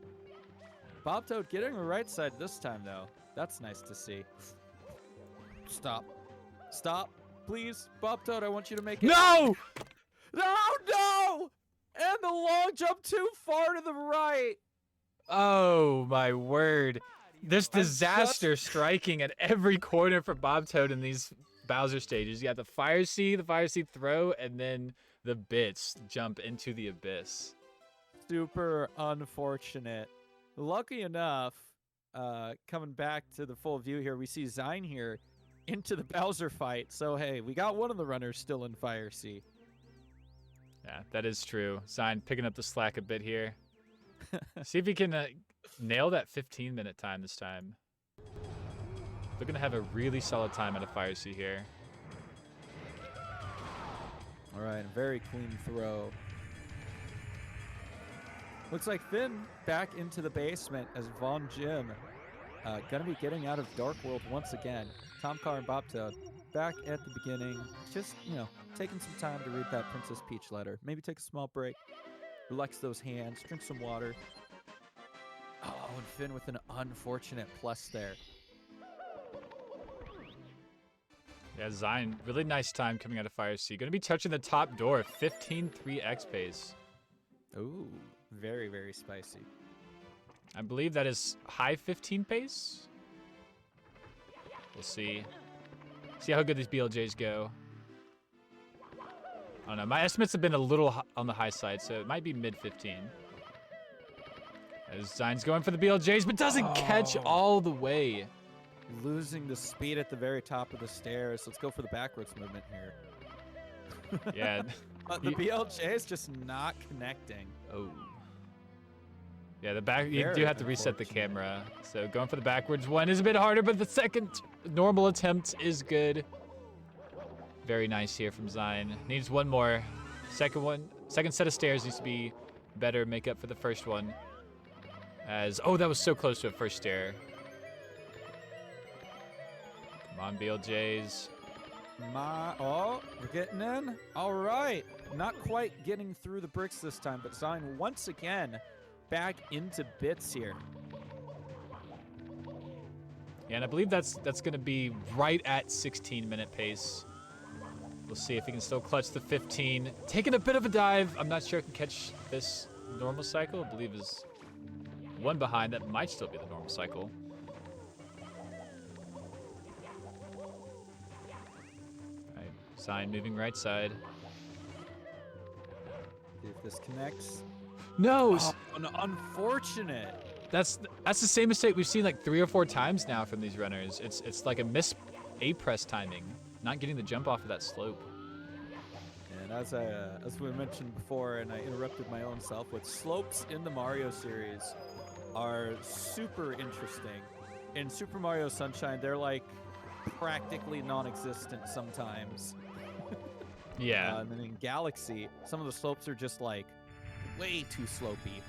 Bob Toad getting the right side this time, though. That's nice to see. Stop. Stop. Please. Bob Toad, I want you to make it. No! No! And the long jump too far to the right. Oh my word. This disaster striking at every corner for Bob Toad in these Bowser stages. You got the Fire Sea throw, and then the bits jump into the abyss. Super unfortunate. Lucky enough, coming back to the full view here, we see Zine here into the Bowser fight. So, hey, we got one of the runners still in Fire Sea. Yeah, that is true. Sign picking up the slack a bit here. See if he can nail that 15-minute time this time. They're going to have a really solid time at a Fire Sea here. All right, very clean throw. Looks like Finn back into the basement as Von Jim gonna be getting out of Dark World once again. Tom Carr and Bob Toad back at the beginning, just, taking some time to read that Princess Peach letter. Maybe take a small break, relax those hands, drink some water. Oh, and Finn with an unfortunate plus there. Yeah, Zion, really nice time coming out of Fire Sea. Going to be touching the top door, 15-3x pace. Ooh, very, very spicy. I believe that is high 15 pace. We'll see. See how good these BLJs go. I don't know. My estimates have been a little on the high side, so it might be mid 15. As Zion's going for the BLJs, but doesn't catch all the way. Losing the speed at the very top of the stairs. Let's go for the backwards movement here. Yeah. But the BLJ is just not connecting. Oh. Yeah, the back. You do have to reset the camera. So going for the backwards one is a bit harder, but the second normal attempt is good. Very nice here from Zion. Needs one more. Second set of stairs needs to be better. Make up for the first one. Oh, that was so close to a first stair. Come on, BLJs. We're getting in. All right. Not quite getting through the bricks this time, but Zion once again back into bits here. Yeah, and I believe that's going to be right at 16-minute pace. We'll see if he can still clutch the 15. Taking a bit of a dive. I'm not sure I can catch this normal cycle. I believe is one behind. That might still be the normal cycle. Sign moving right side. See if this connects. No! Oh, unfortunate. That's the same mistake we've seen like 3 or 4 times now from these runners. It's like a miss A-press timing, not getting the jump off of that slope. And as we mentioned before, and I interrupted my own self, with slopes in the Mario series are super interesting. In Super Mario Sunshine, they're like practically non-existent sometimes. Yeah. And then in Galaxy, some of the slopes are just like way too slopey.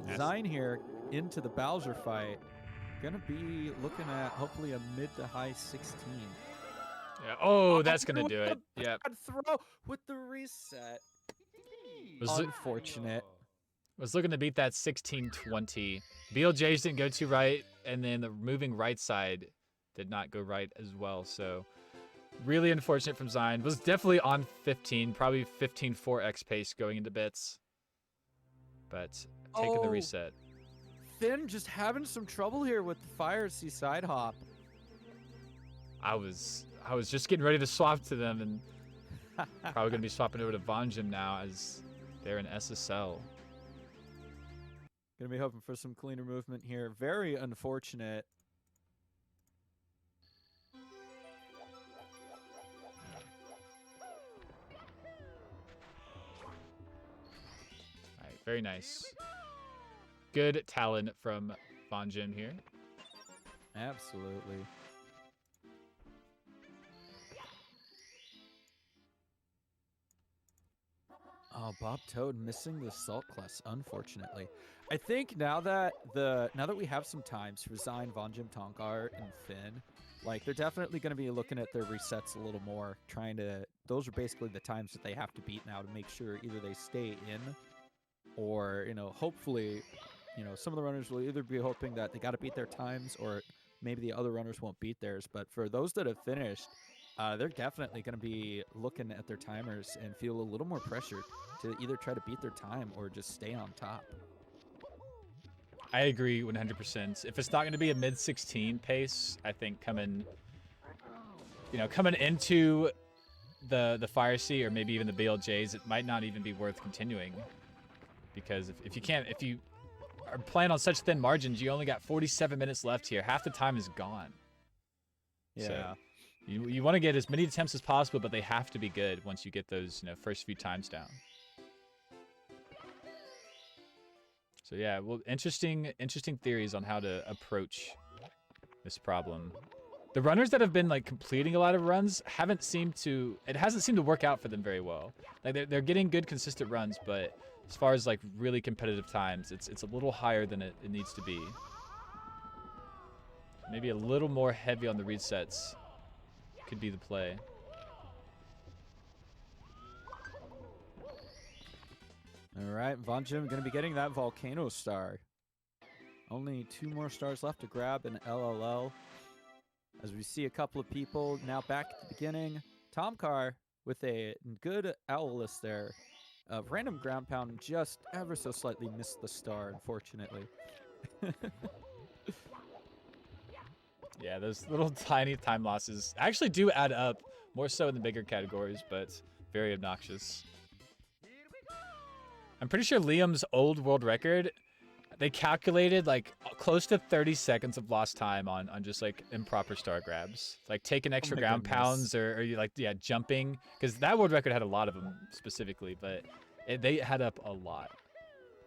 Yes. Zine here into the Bowser fight. Gonna be looking at hopefully a mid to high 16. Yeah. Oh, that's gonna do it. Yeah. Throw with the reset. Unfortunate. Was looking to beat that 16-20. BLJs didn't go too right, and then the moving right side did not go right as well. So really unfortunate from Zion. Was definitely on 15, probably 15-4x pace going into bits. But taking the reset. Finn just having some trouble here with the Fire Sea side hop. I was just getting ready to swap to them, and probably gonna be swapping over to Von Jim now as they're in SSL. Gonna be hoping for some cleaner movement here. Very unfortunate. All right, very nice. Good talent from Von Jim here. Absolutely. Oh, Bob Toad missing the Salt class, unfortunately. I think now that we have some times for Zion, Von Jim, Tonkar, and Finn, like they're definitely going to be looking at their resets a little more, those are basically the times that they have to beat now to make sure either they stay in or, hopefully, some of the runners will either be hoping that they got to beat their times or maybe the other runners won't beat theirs. But for those that have finished, they're definitely going to be looking at their timers and feel a little more pressure to either try to beat their time or just stay on top. I agree 100%. If it's not going to be a mid-16 pace, I think coming into the Fire Sea or maybe even the BLJs, it might not even be worth continuing. Because if you are playing on such thin margins, you only got 47 minutes left here. Half the time is gone. Yeah. So you want to get as many attempts as possible, but they have to be good once you get those first few times down. So yeah, well, interesting theories on how to approach this problem. The runners that have been like completing a lot of runs hasn't seemed to work out for them very well. Like they're getting good consistent runs, but as far as like really competitive times, it's a little higher than it needs to be. Maybe a little more heavy on the resets. could be the play. All right, Von Jim going to be getting that Volcano Star. Only 2 more stars left to grab in LLL. As we see a couple of people now back at the beginning. Tom Carr with a good owl list there. Random ground pound just ever so slightly missed the star, unfortunately. Yeah, those little tiny time losses actually do add up, more so in the bigger categories, but very obnoxious. I'm pretty sure Liam's old world record, they calculated like close to 30 seconds of lost time on just like improper star grabs. Like taking extra ground pounds or like, yeah, jumping. Because that world record had a lot of them specifically, but they had up a lot.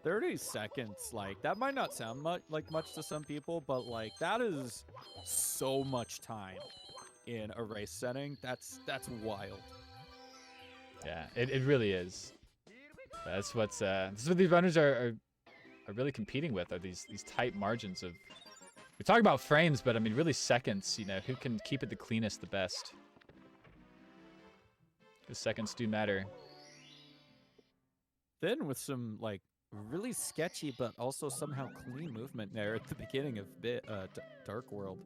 30 seconds, like, that might not sound much to some people, but like that is so much time in a race setting. That's wild. Yeah, it really is. That's what's this is what these runners are really competing with, are these tight margins of, we talk about frames, but I mean really seconds, you know, who can keep it the cleanest the best. The seconds do matter. Then with some like really sketchy but also somehow clean movement there at the beginning of Dark World.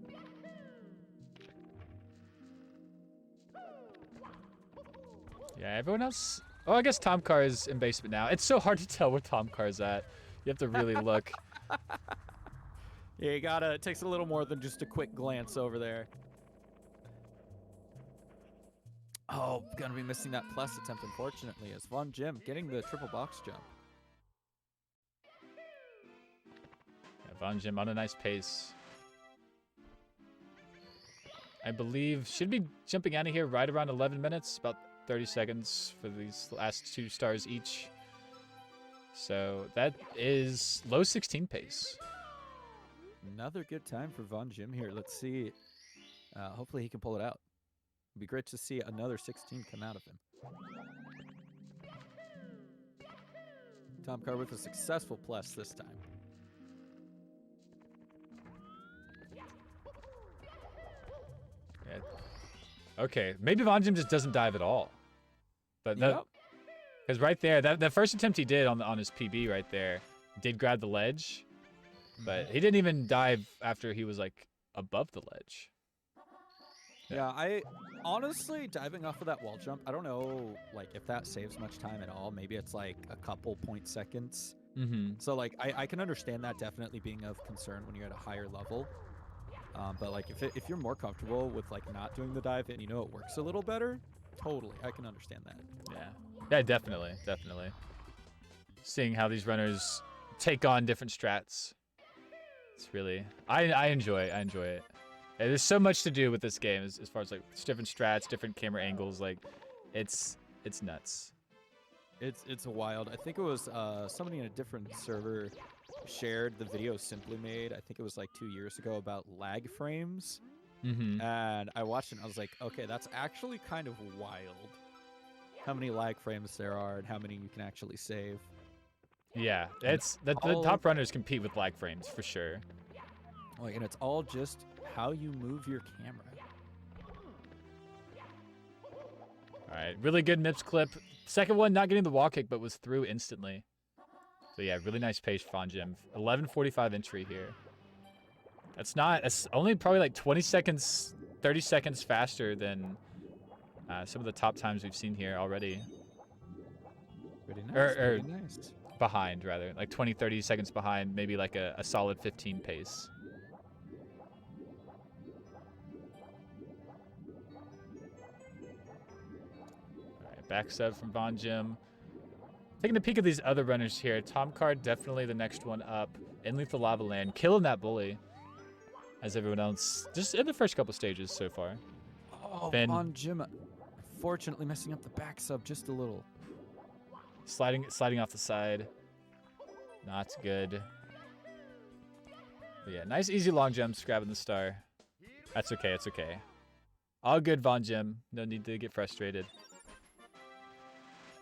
Yeah, everyone else. Oh, I guess Tom Carr is in basement now. It's so hard to tell where Tom Carr's at. You have to really look. Yeah, you gotta. It takes a little more than just a quick glance over there. Oh, gonna be missing that plus attempt, unfortunately, as Von Jim getting the triple box jump. Yeah, Von Jim on a nice pace. I believe should be jumping out of here right around 11 minutes, about 30 seconds for these last 2 stars each. So that is low 16 pace. Another good time for Von Jim here. Let's see. Hopefully he can pull it out. It'd be great to see another 16 come out of him. Tom Carr with a successful plus this time. Yeah. Okay, maybe Von Jim just doesn't dive at all. But because right there, that first attempt he did on his PB right there did grab the ledge, but he didn't even dive after he was like above the ledge. Yeah, I honestly, diving off of that wall jump, I don't know like if that saves much time at all. Maybe it's like a couple point seconds. So like I can understand that definitely being of concern when you're at a higher level. But like if you're more comfortable with like not doing the dive and you know it works a little better, totally, I can understand that. Yeah, definitely. Seeing how these runners take on different strats, it's really I enjoy it. And there's so much to do with this game as far as like different strats, different camera angles. Like it's nuts. It's wild. I think it was somebody in a different server shared the video Simply made. I think it was like 2 years ago about lag frames. And I watched it and I was like, okay, that's actually kind of wild. How many lag frames there are and how many you can actually save. Yeah, it's the top runners compete with lag frames for sure. Like, and it's all just how you move your camera. All right, really good MIPS clip. Second one, not getting the wall kick, but was through instantly. So yeah, really nice pace for Von Jim. 11:45 entry here. It's only probably like 20 seconds, 30 seconds faster than some of the top times we've seen here already. Pretty nice. Or pretty nice. Behind, rather. Like 20, 30 seconds behind, maybe like a solid 15 pace. All right, back sub from Von Jim. Taking a peek at these other runners here. Tom Carr definitely the next one up. In Lethal Lava Land, killing that bully. As everyone else, just in the first couple stages so far. Oh, Von Jim, fortunately messing up the back sub just a little. Sliding off the side. Not good. But yeah, nice easy long jumps, grabbing the star. That's okay, it's okay. All good, Von Jim. No need to get frustrated.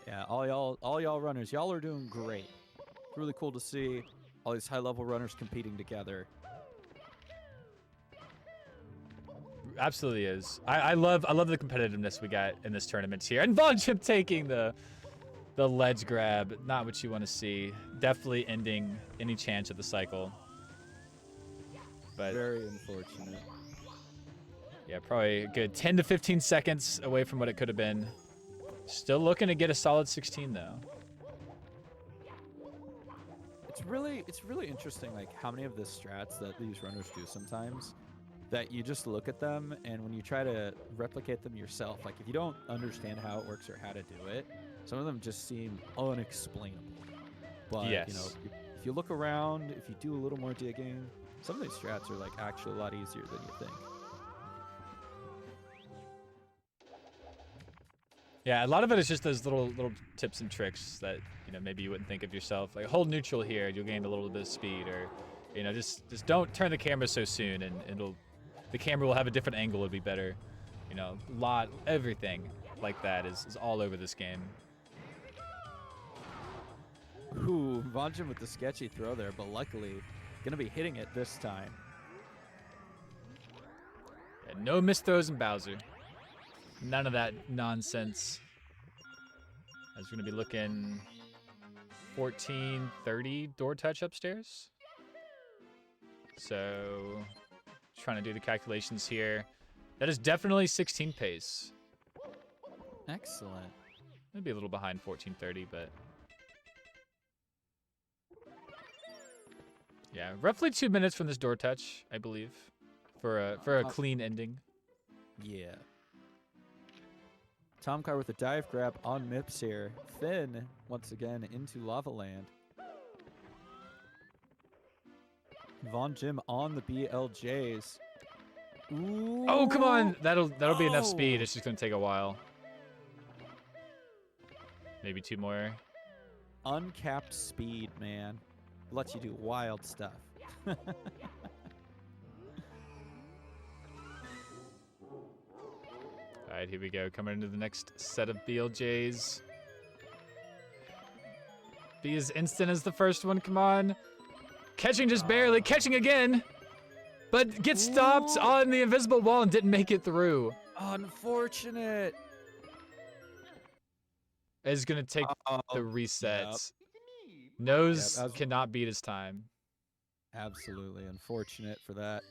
Yeah, all y'all runners, y'all are doing great. Really cool to see all these high-level runners competing together. absolutely is. I love the competitiveness we got in this tournament here. And Von Chip taking the ledge grab. Not what you want to see. Definitely ending any chance of the cycle. But Very unfortunate. yeah, probably a good 10 to 15 seconds away from what it could have been. Still looking to get a solid 16 though. It's really interesting, like how many of the strats that these runners do sometimes, that you just look at them and when you try to replicate them yourself, like if you don't understand how it works or how to do it, some of them just seem unexplainable. But Yes. you know, if you look around, if you do a little more digging, some of these strats are like actually a lot easier than you think. Yeah, a lot of it is just those little tips and tricks that, you know, maybe you wouldn't think of yourself. Like hold neutral here, you'll gain a little bit of speed, or, you know, just don't turn the camera so soon, and the camera will have a different angle. It'll be better. You know, everything like that is all over this game. Ooh, Vonjin with the sketchy throw there, but luckily gonna be hitting it this time. Yeah, no missed throws in Bowser. None of that nonsense. As we're gonna be looking 14:30 door touch upstairs. So trying to do the calculations here. That is definitely 16 pace. Excellent. Maybe a little behind 14:30, but yeah, roughly 2 minutes from this door touch, I believe, for a clean ending. Yeah. Tomcar with a dive grab on Mips here. Finn, once again, into Lava Land. Von Jim on the BLJs. Ooh. Oh, come on! That'll be enough speed. It's just gonna take a while. Maybe 2 more. Uncapped speed, man. Lets you do wild stuff. All right, here we go. Coming into the next set of BLJs. Be as instant as the first one. Come on. Catching just barely. Catching again. But gets stopped on the invisible wall and didn't make it through. Unfortunate. Is going to take the resets. Knows cannot beat his time. Absolutely unfortunate for that.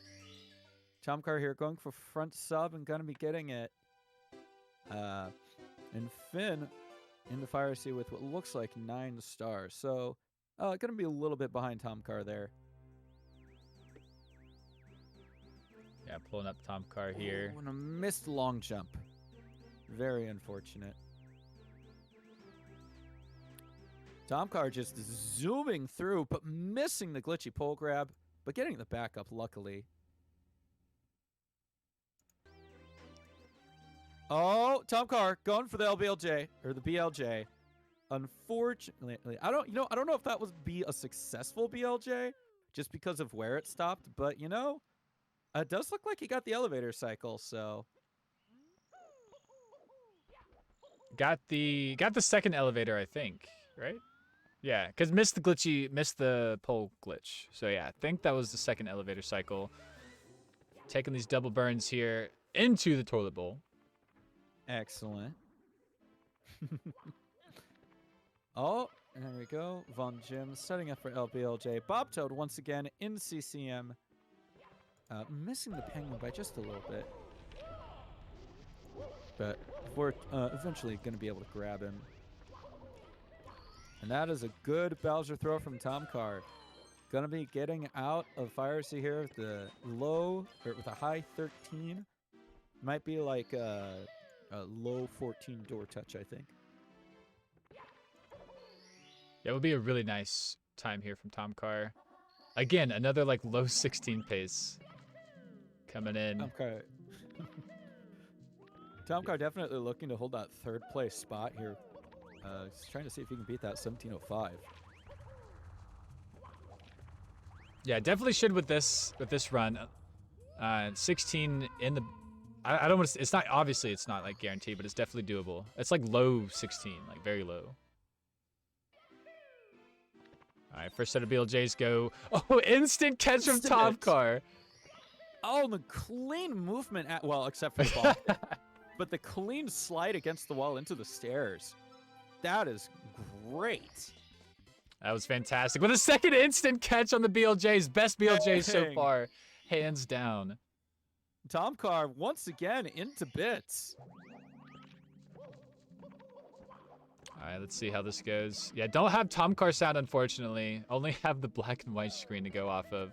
Tomcar here going for front sub and gonna be getting it. And Finn in the Fire Sea with what looks like 9 stars. So gonna be a little bit behind Tomcar there. Yeah, pulling up Tomcar here. Oh, and a missed long jump. Very unfortunate. Tomcar just zooming through, but missing the glitchy pole grab, but getting the backup, luckily. Oh, Tomcar going for the LBLJ, or the BLJ. Unfortunately, I don't know if that would be a successful BLJ, just because of where it stopped, but you know, it does look like he got the elevator cycle, so. Got the second elevator, I think, right? Yeah, because missed the pole glitch. So yeah, I think that was the second elevator cycle. Taking these double burns here into the toilet bowl. Excellent. Oh, there we go. Von Jim setting up for LBLJ. Bob Toad once again in CCM. Missing the penguin by just a little bit. But we're eventually going to be able to grab him. And that is a good Bowser throw from Tomcar. Gonna be getting out of Fire Sea here with the with a high 13. Might be like a low 14 door touch, I think. Yeah, it would be a really nice time here from Tomcar. Again, another like low 16 pace coming in. Okay. Tomcar definitely looking to hold that third place spot here. He's trying to see if he can beat that 1705. Yeah, definitely should with this run. 16 in the I don't want to, it's not, obviously it's not like guaranteed, but it's definitely doable. It's like low 16, like very low. All right, first set of BLJs go. Oh, instant catch from Tomcar. Oh, the clean movement well, except for the ball. But the clean slide against the wall into the stairs. That is great. That was fantastic. With a second instant catch on the BLJ's. Best BLJ so Dang. far. Hands down. Tomcar once again into bits. All right, let's see how this goes. Yeah, don't have Tomcar sound, unfortunately. Only have the black and white screen to go off of.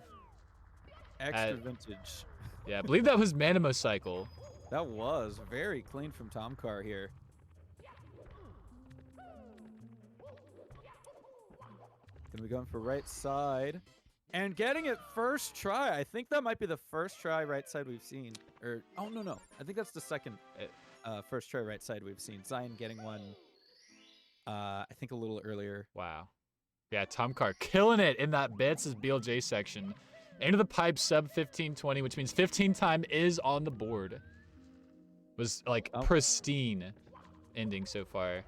Extra vintage. Yeah, I believe that was Manimo Cycle. That was very clean from Tomcar here. Gonna be going for right side. And getting it first try. I think that might be the first try right side we've seen. Or, oh, no. I think that's the second first try right side we've seen. Zion getting one, I think a little earlier. Wow. Yeah, Tomcar killing it in that bits is BLJ section. Into the pipe, sub 1520, which means 15 time is on the board. Was like pristine ending so far.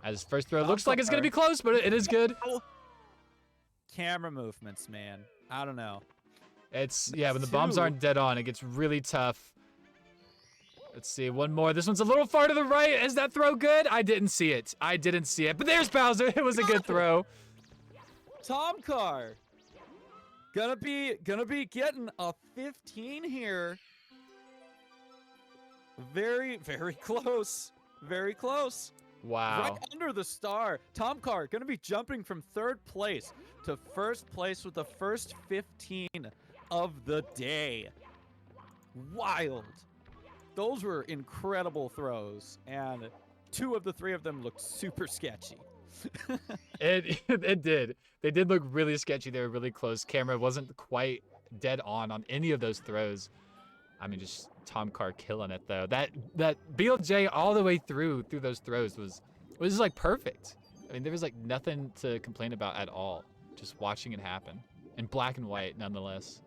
As first throw looks like it's going to be close, but it is good. Camera movements, man. I don't know. It's, yeah, when the bombs aren't dead on, it gets really tough. Let's see, one more. This one's a little far to the right. Is that throw good? I didn't see it. But there's Bowser. It was a good throw. Tomcar. Gonna be getting a 15 here. Very, very close. Very close. Wow. Right under the star. Tomcar gonna be jumping from 3rd place to 1st place with the first 15 of the day. Wild. Those were incredible throws, and 2 of the 3 of them looked super sketchy. It did. They did look really sketchy. They were really close. Camera wasn't quite dead on any of those throws. I mean, just Tomcar killing it though. That BLJ all the way through those throws was like perfect. I mean, there was like nothing to complain about at all. Just watching it happen in black and white, nonetheless.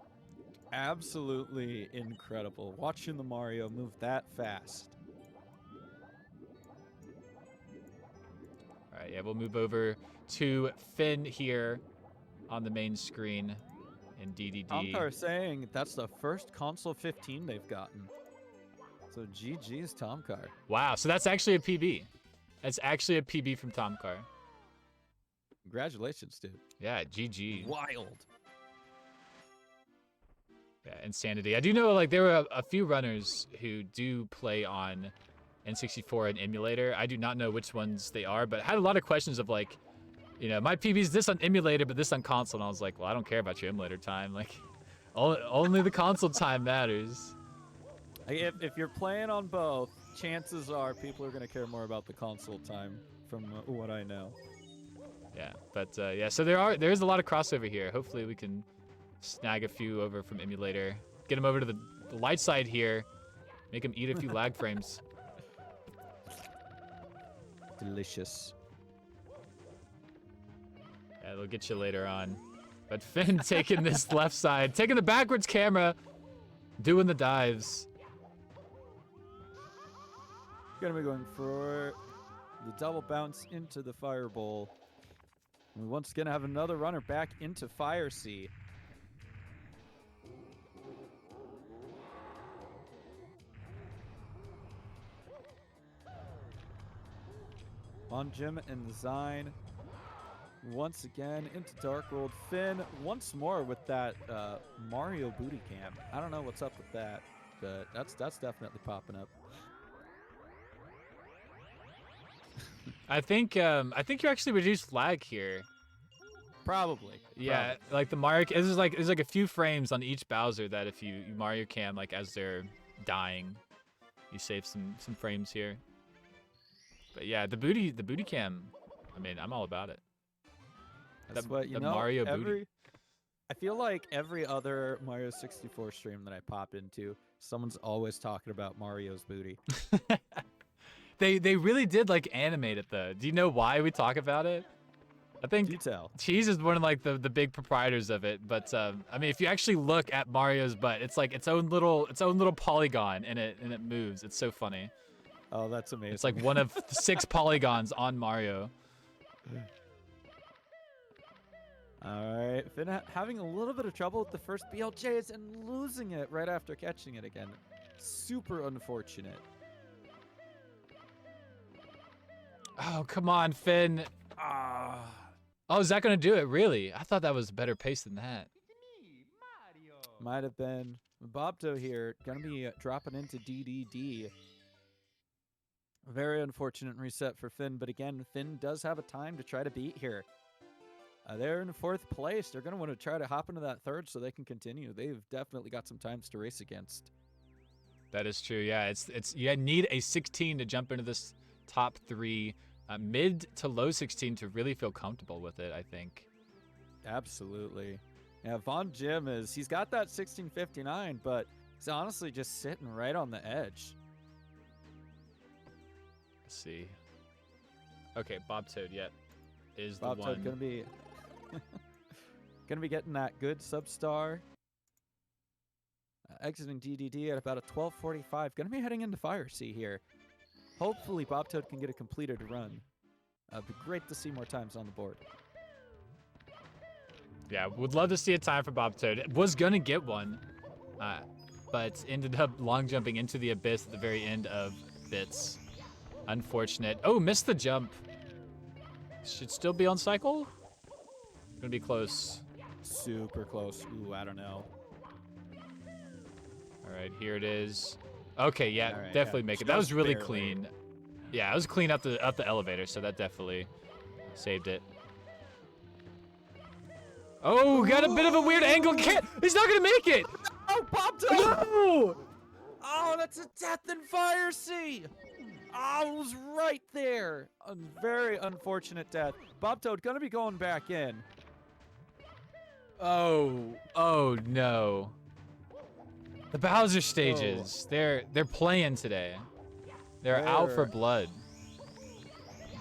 Absolutely incredible. Watching the Mario move that fast. All right, yeah, we'll move over to Finn here on the main screen in DDD. Tomcar saying that's the first console 15 they've gotten. So GG's Tomcar. Wow, so that's actually a PB. That's actually a PB from Tomcar. Congratulations, dude. Yeah, GG. Wild. Yeah, insanity. I do know like there were a few runners who do play on N64 and emulator. I do not know which ones they are, but I had a lot of questions of like, you know, my PB's this on emulator, but this on console. And I was like, well, I don't care about your emulator time. Like, only the console time matters. If you're playing on both, chances are people are going to care more about the console time from what I know. Yeah, but yeah, so there is a lot of crossover here. Hopefully we can snag a few over from emulator. Get them over to the light side here. Make them eat a few lag frames. Delicious. Yeah, they'll get you later on. But Finn taking this left side, taking the backwards camera, doing the dives. Gonna be going for the double bounce into the fireball. We once again have another runner back into Fire Sea. On Jim and Zine. Once again into Dark World. Finn once more with that Mario booty cam. I don't know what's up with that, but that's definitely popping up. I think you actually reduced lag here. Probably. Yeah, like the Mario. There's like a few frames on each Bowser that if you Mario cam like as they're dying, you save some frames here. But yeah, the booty cam. I mean, I'm all about it. That's what you know. Mario booty. I feel like every other Mario 64 stream that I pop into, someone's always talking about Mario's booty. They really did like animate it though. Do you know why we talk about it? I think Detail. Cheese is one of like the big proprietors of it. But I mean, if you actually look at Mario's butt, it's like its own little polygon and it moves. It's so funny. Oh, that's amazing. It's like one of 6 polygons on Mario. All right, Finn having a little bit of trouble with the first BLJs and losing it right after catching it again. Super unfortunate. Oh, come on, Finn. Ah. Oh, is that going to do it? Really? I thought that was a better pace than that. Might have been. Bobto here, going to be dropping into DDD. Very unfortunate reset for Finn, but again, Finn does have a time to try to beat here. They're in 4th place. They're going to want to try to hop into that 3rd so they can continue. They've definitely got some times to race against. That is true. Yeah, it's you need a 16 to jump into this top 3, mid to low 16 to really feel comfortable with it, I think. Absolutely. Yeah, Von Jim he's got that 1659, but he's honestly just sitting right on the edge. Let's see. Okay, Bob Toad, is Bob the one. Toad gonna be getting that good substar. Exiting DDD at about a 12:45. Gonna be heading into Fire Sea here. Hopefully, Bob Toad can get a completed run. Be great to see more times on the board. Yeah, would love to see a time for Bob Toad. Was gonna get one, but ended up long jumping into the abyss at the very end of bits. Unfortunate. Oh, missed the jump. Should still be on cycle. Gonna be close. Super close. Ooh, I don't know. All right, here it is. Okay, yeah, All right, definitely yeah, make it. That was just really barely. clean. Yeah, it was clean up the elevator, so that definitely saved it. Oh, got a bit of a weird angle. He's not gonna make it. Oh, Bob Toad! No! Oh, that's a death in Fire Sea! Oh, it was right there. A very unfortunate death. Bob Toad gonna be going back in. Oh no. The Bowser stages. They're playing today. They're out for blood.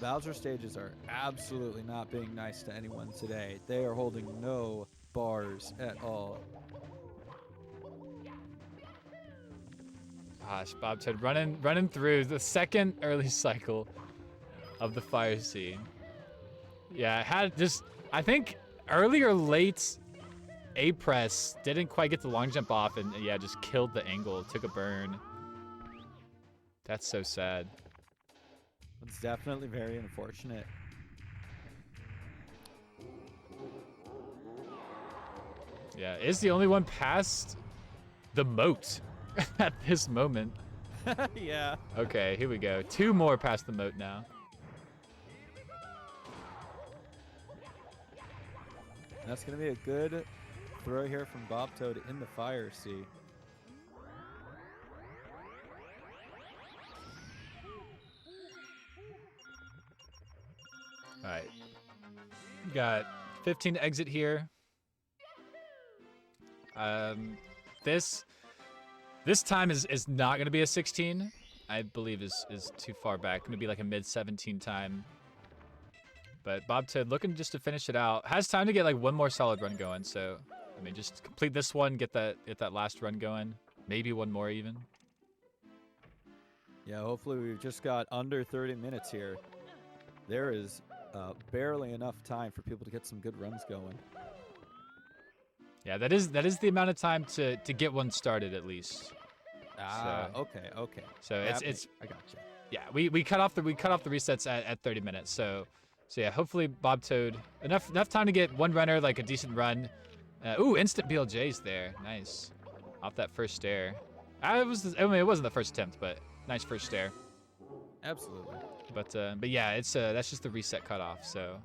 Bowser stages are absolutely not being nice to anyone today. They are holding no bars at all. Gosh, Bob Toad running through the second early cycle of the Fire Sea. Yeah, I think early or late A-press didn't quite get the long jump off and yeah, just killed the angle, took a burn. That's so sad. It's definitely very unfortunate. Yeah, is the only one past the moat at this moment. Yeah. Okay, here we go. 2 more past the moat now. That's going to be a good throw here from Bob Toad in the Fire Sea. All right. Got 15 to exit here. This time is not going to be a 16. I believe is too far back. Going to be like a mid 17 time. But Bob Toad looking just to finish it out. Has time to get like one more solid run going. So, I mean, just complete this one, get that last run going. Maybe one more even. Yeah, hopefully we've just got under 30 minutes here. There is barely enough time for people to get some good runs going. Yeah, that is the amount of time to get one started at least. Ah, So- okay. So it's I gotcha. yeah, we cut off the resets at 30 minutes. So yeah, hopefully Bob Toad enough time to get one runner, like a decent run. Ooh, instant BLJs there. Nice. Off that first stair. It wasn't the first attempt, but nice first stair. Absolutely. But yeah, it's that's just the reset cutoff. So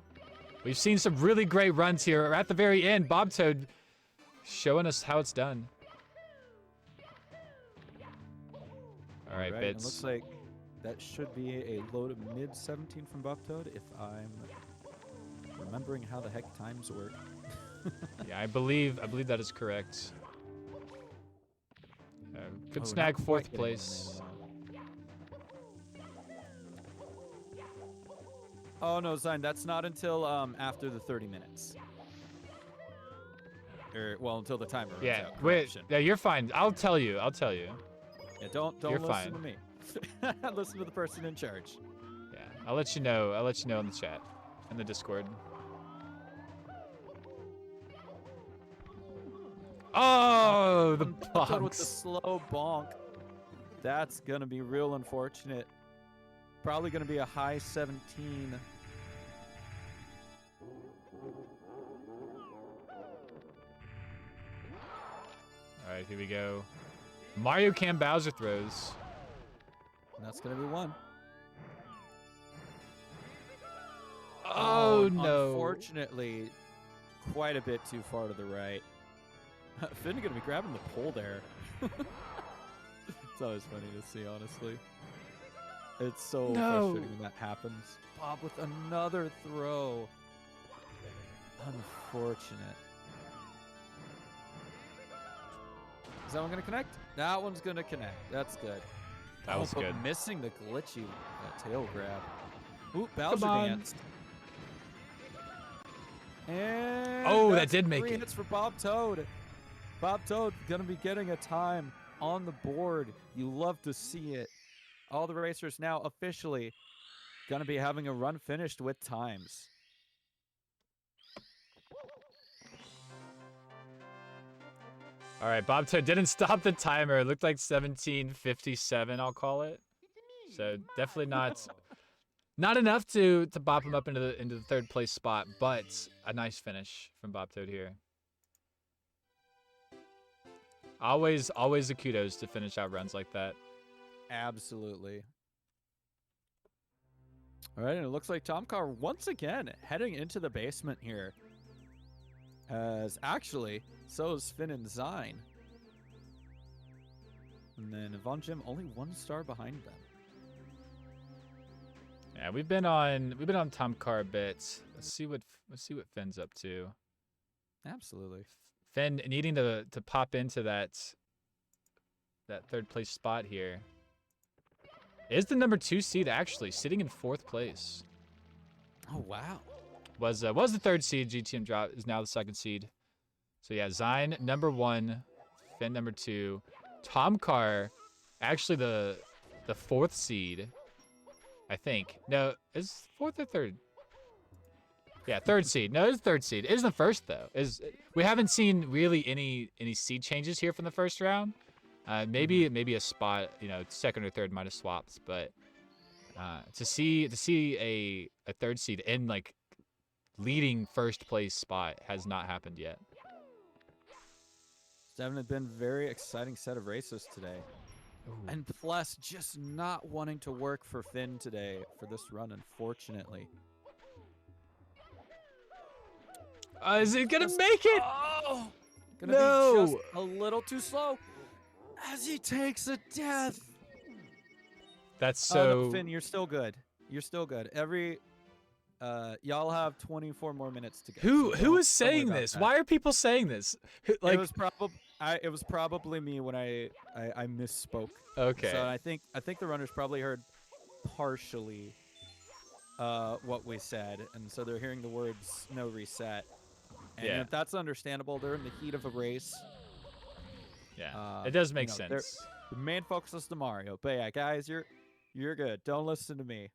we've seen some really great runs here. At the very end, Bob Toad showing us how it's done. All right, And Bits. it looks like that should be a low to mid 17 from Bob Toad, if I'm remembering how the heck times work. Yeah, I believe that is correct. Could Oh, snag not 4th quite getting place. there, though. Oh no, Zine, that's not until after the 30 minutes. Well, until the timer runs Yeah, out. wait. Correction. Yeah, you're fine. I'll tell you. Yeah, don't You're listen fine. to me. Listen to the person in charge. Yeah, I'll let you know in the chat, in the Discord. Oh, the Toad with the bonks. slow bonk. That's going to be real unfortunate. Probably going to be a high 17. All right, here we go. Mario Cam Bowser throws. And that's going to be one. Oh, no. Unfortunately, quite a bit too far to the right. Finn going to be grabbing the pole there. It's always funny to see, honestly. It's so frustrating when that happens. Bob with another throw. Unfortunate. Is that one going to connect? That one's going to connect. That's good. That was but good. Missing the glitchy tail grab. Ooh, Bowser on. danced. And Oh, that that's did make 3 it. hits for Bob Toad. Bob Toad going to be getting a time on the board. You love to see it. All the racers now officially going to be having a run finished with times. All right, Bob Toad didn't stop the timer. It looked like 17:57, I'll call it. So definitely not enough to bop him up into the third place spot, but a nice finish from Bob Toad here. Always the kudos to finish out runs like that. Absolutely. All right, and it looks like Tomcar once again heading into the basement here. As actually, so is Finn and Zine. And then Von Jim only 1 star behind them. Yeah, we've been on Tomcar a bit. Let's see what Finn's up to. Absolutely. Finn needing to pop into that third place spot here. Is the number 2 seed actually sitting in 4th place? Oh wow. Was the 3rd seed. GTM drop is now the 2nd seed. So yeah, Zine number 1, Finn number 2, Tomcar actually the 4th seed. I think. No, is 4th or 3rd? Yeah, 3rd seed. No, it's 3rd seed. It isn't the 1st though. We haven't seen really any seed changes here from the 1st round. Maybe a spot, 2nd or 3rd might have swapped, but to see a 3rd seed in like leading 1st place spot has not happened yet. It's definitely been a very exciting set of races today. Ooh. And plus, just not wanting to work for Finn today for this run, unfortunately. Is it gonna make it? Oh! Gonna No! be just a little too slow as he takes a death. That's Oh, so. no, Finn, you're still good. You're still good. Y'all have 24 more minutes to go. Who so is don't worry saying about this? that. Why are people saying this? Like, it was probably me when I misspoke. okay. So I think the runners probably heard partially what we said, and so they're hearing the words "no reset." And Yeah. if that's understandable, they're in the heat of a race. Yeah, it does make sense. The main focus is the Mario. But yeah, guys, you're good. Don't listen to me.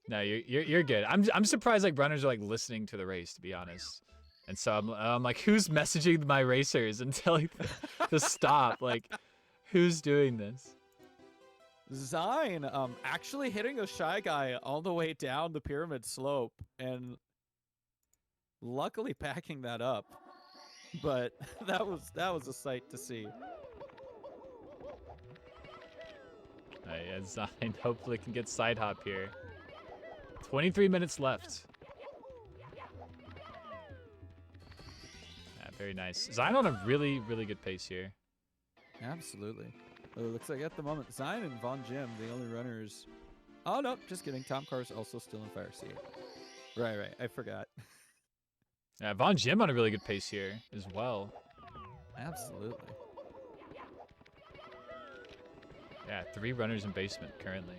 No, you're good. I'm surprised like runners are like listening to the race, to be honest. And so I'm like, who's messaging my racers and telling them to stop? Like, who's doing this? Zine actually hitting a Shy Guy all the way down the pyramid slope and luckily packing that up. But that was a sight to see. Yeah, Zine hopefully can get side hop here. 23 minutes left. Yeah, very nice. Zine on a really, really good pace here. Absolutely. Well, it looks like at the moment, Zine and Von Jim, the only runners. Oh, no, just kidding. Tom Carr's also still in Fire Seed. Right. I forgot. Yeah, Von Jim on a really good pace here as well. Absolutely. Yeah, 3 runners in basement currently.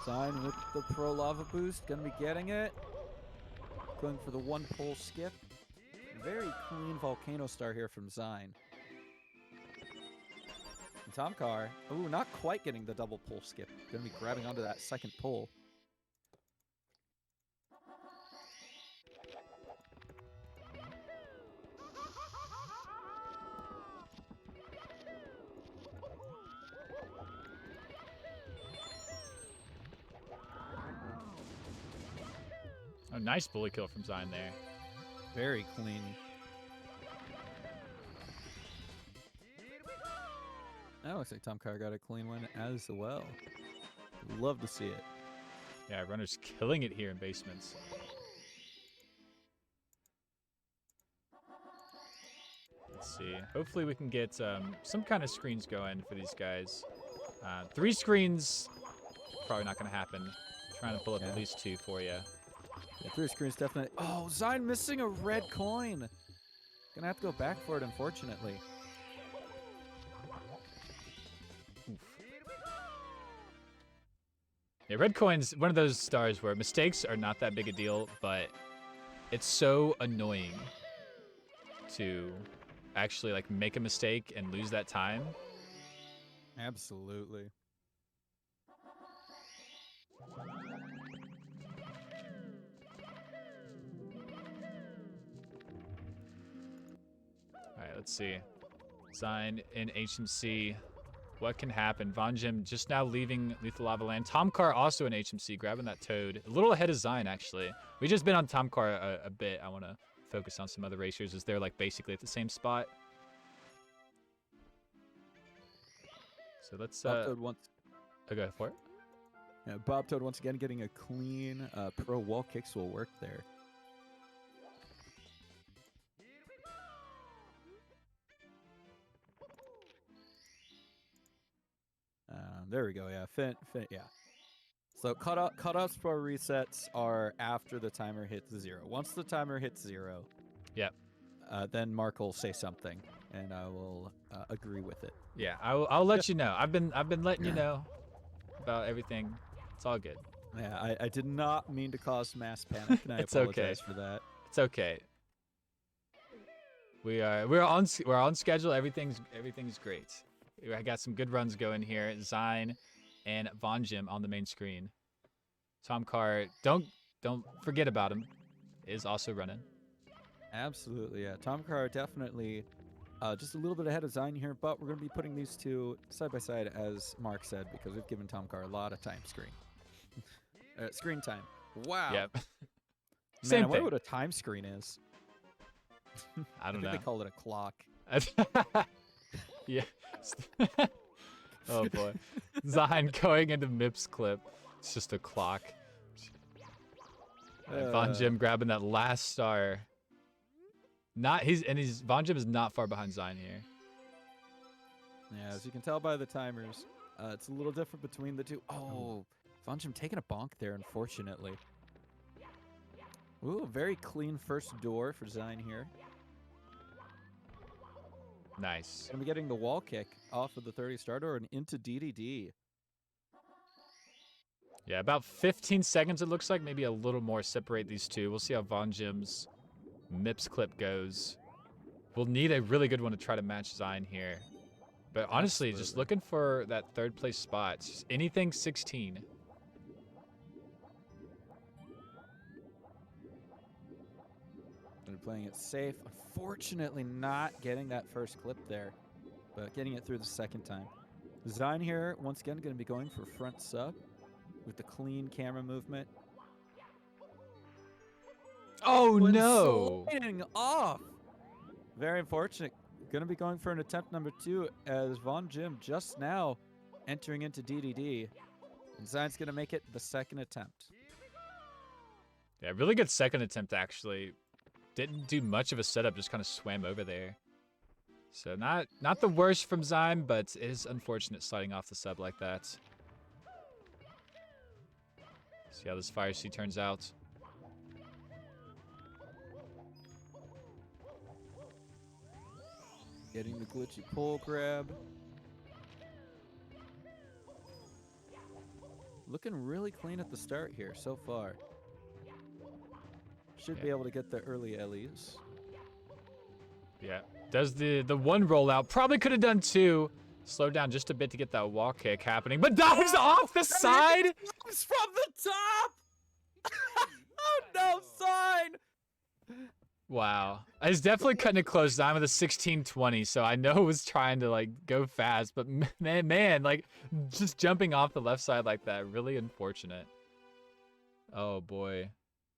Zine with the Pro Lava Boost, gonna be getting it. Going for the 1 pole skip. Very clean Volcano Star here from Zine. And Tom Carr, ooh, not quite getting the double pole skip. Gonna be grabbing onto that 2nd pole. Oh, nice bully kill from Zine there. Very clean. That looks like Tom Carr got a clean one as well. Love to see it. Yeah, runner's killing it here in basements. Let's see. Hopefully we can get some kind of screens going for these guys. 3 screens, probably not going to happen. Trying to pull up at least 2 for you. Yeah, 3 screens definitely. Oh, Zine missing a red coin. Gonna have to go back for it, unfortunately. Oof. Yeah, red coin's one of those stars where mistakes are not that big a deal, but it's so annoying to actually like make a mistake and lose that time. Absolutely. All right, let's see. Zine in HMC. What can happen? Von Jim just now leaving Lethal Lava Land. Tom Carr also in HMC, grabbing that toad. A little ahead of Zine, actually. We've just been on Tom Carr a bit. I want to focus on some other racers as they're like basically at the same spot. So let's Bob Toad once. go for it. Yeah, Bob Toad once again getting a clean pro wall kicks will work there. There we go. Yeah, yeah. So cutoffs for resets are after the timer hits 0. Once the timer hits 0, Yep. Then Mark will say something, and I will agree with it. Yeah, I'll let you know. I've been letting you know about everything. It's all good. Yeah, I did not mean to cause mass panic, and I It's apologize okay. for that. It's okay. We're on schedule. Everything's great. I got some good runs going here. Zine and Von Jim on the main screen. Tom Carr, don't forget about him. Is also running. Absolutely, yeah. Tom Carr definitely just a little bit ahead of Zine here, but we're going to be putting these two side by side, as Mark said, because we've given Tom Carr a lot of time screen time. Wow. Yep. Man, Same I wonder thing. what a time screen is. I don't think know. they call it a clock. Yeah. Oh boy. Zine going into Mips clip. It's just a clock. Von Jim grabbing that last star. Von Jim is not far behind Zine here. Yeah, as you can tell by the timers, it's a little different between the two. Oh, Von Jim taking a bonk there, unfortunately. Ooh, very clean first door for Zine here. Nice. Gonna be getting the wall kick off of the 30 star door and into DDD. Yeah, about 15 seconds it looks like. Maybe a little more separate these two. We'll see how Von Jim's Mips clip goes. We'll need a really good one to try to match Zine here. But honestly, Absolutely. just looking for that 3rd place spot. Just anything 16. They're playing it safe. Unfortunately, not getting that first clip there, but getting it through the second time. Zine here, once again, going to be going for front sub with the clean camera movement. Oh When no! sliding off. Very unfortunate. Going to be going for an attempt number 2 as Von Jim just now entering into DDD. And Zine's going to make it the second attempt. Yeah, really good second attempt actually. Didn't do much of a setup, just kind of swam over there. So not the worst from Zine, but it is unfortunate sliding off the sub like that. See how this Fire Sea turns out. Getting the glitchy pull grab. Looking really clean at the start here so far. Should be able to get the early LEs. Yeah. Does the one rollout. Probably could have done 2. Slow down just a bit to get that wall kick happening. But dives off the side! It's from the top! Oh no, Zine! Wow. I was definitely cutting it close. I'm with a 16-20, so I know it was trying to like go fast, but man, like just jumping off the left side like that, really unfortunate. Oh boy.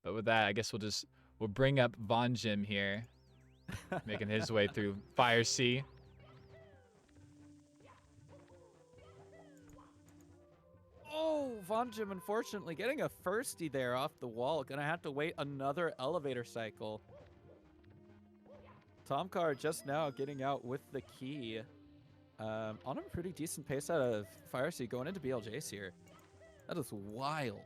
But with that, I guess we'll bring up Von Jim here, making his way through Fire Sea. Oh, Von Jim, unfortunately, getting a firstie there off the wall. Gonna have to wait another elevator cycle. Tomcar just now getting out with the key. On a pretty decent pace out of Fire Sea going into BLJs here. That is wild.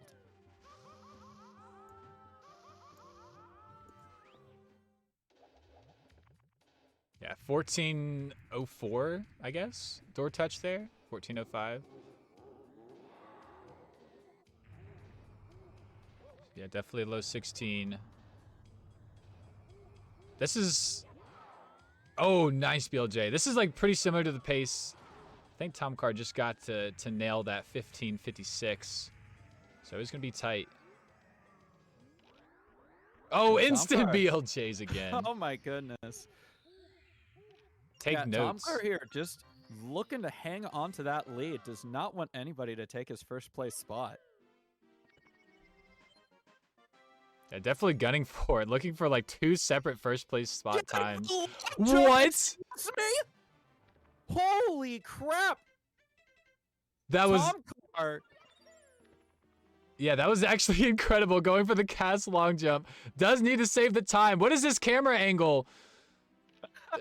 Yeah, 1404, I guess. Door touch there. 1405. Yeah, definitely low 16. This is... Oh, nice BLJ. This is like pretty similar to the pace. I think Tomcar just got to nail that 1556. So he's going to be tight. Oh, instant Tomcar. BLJs again. Oh my goodness. Take notes. Tomcar here just looking to hang on to that lead. Does not want anybody to take his first place spot. Yeah, definitely gunning for it. Looking for like 2 separate first place spot times. What? It's me? Holy crap! That was... Tomcar. Yeah, that was actually incredible. Going for the cast long jump. Does need to save the time. What is this camera angle?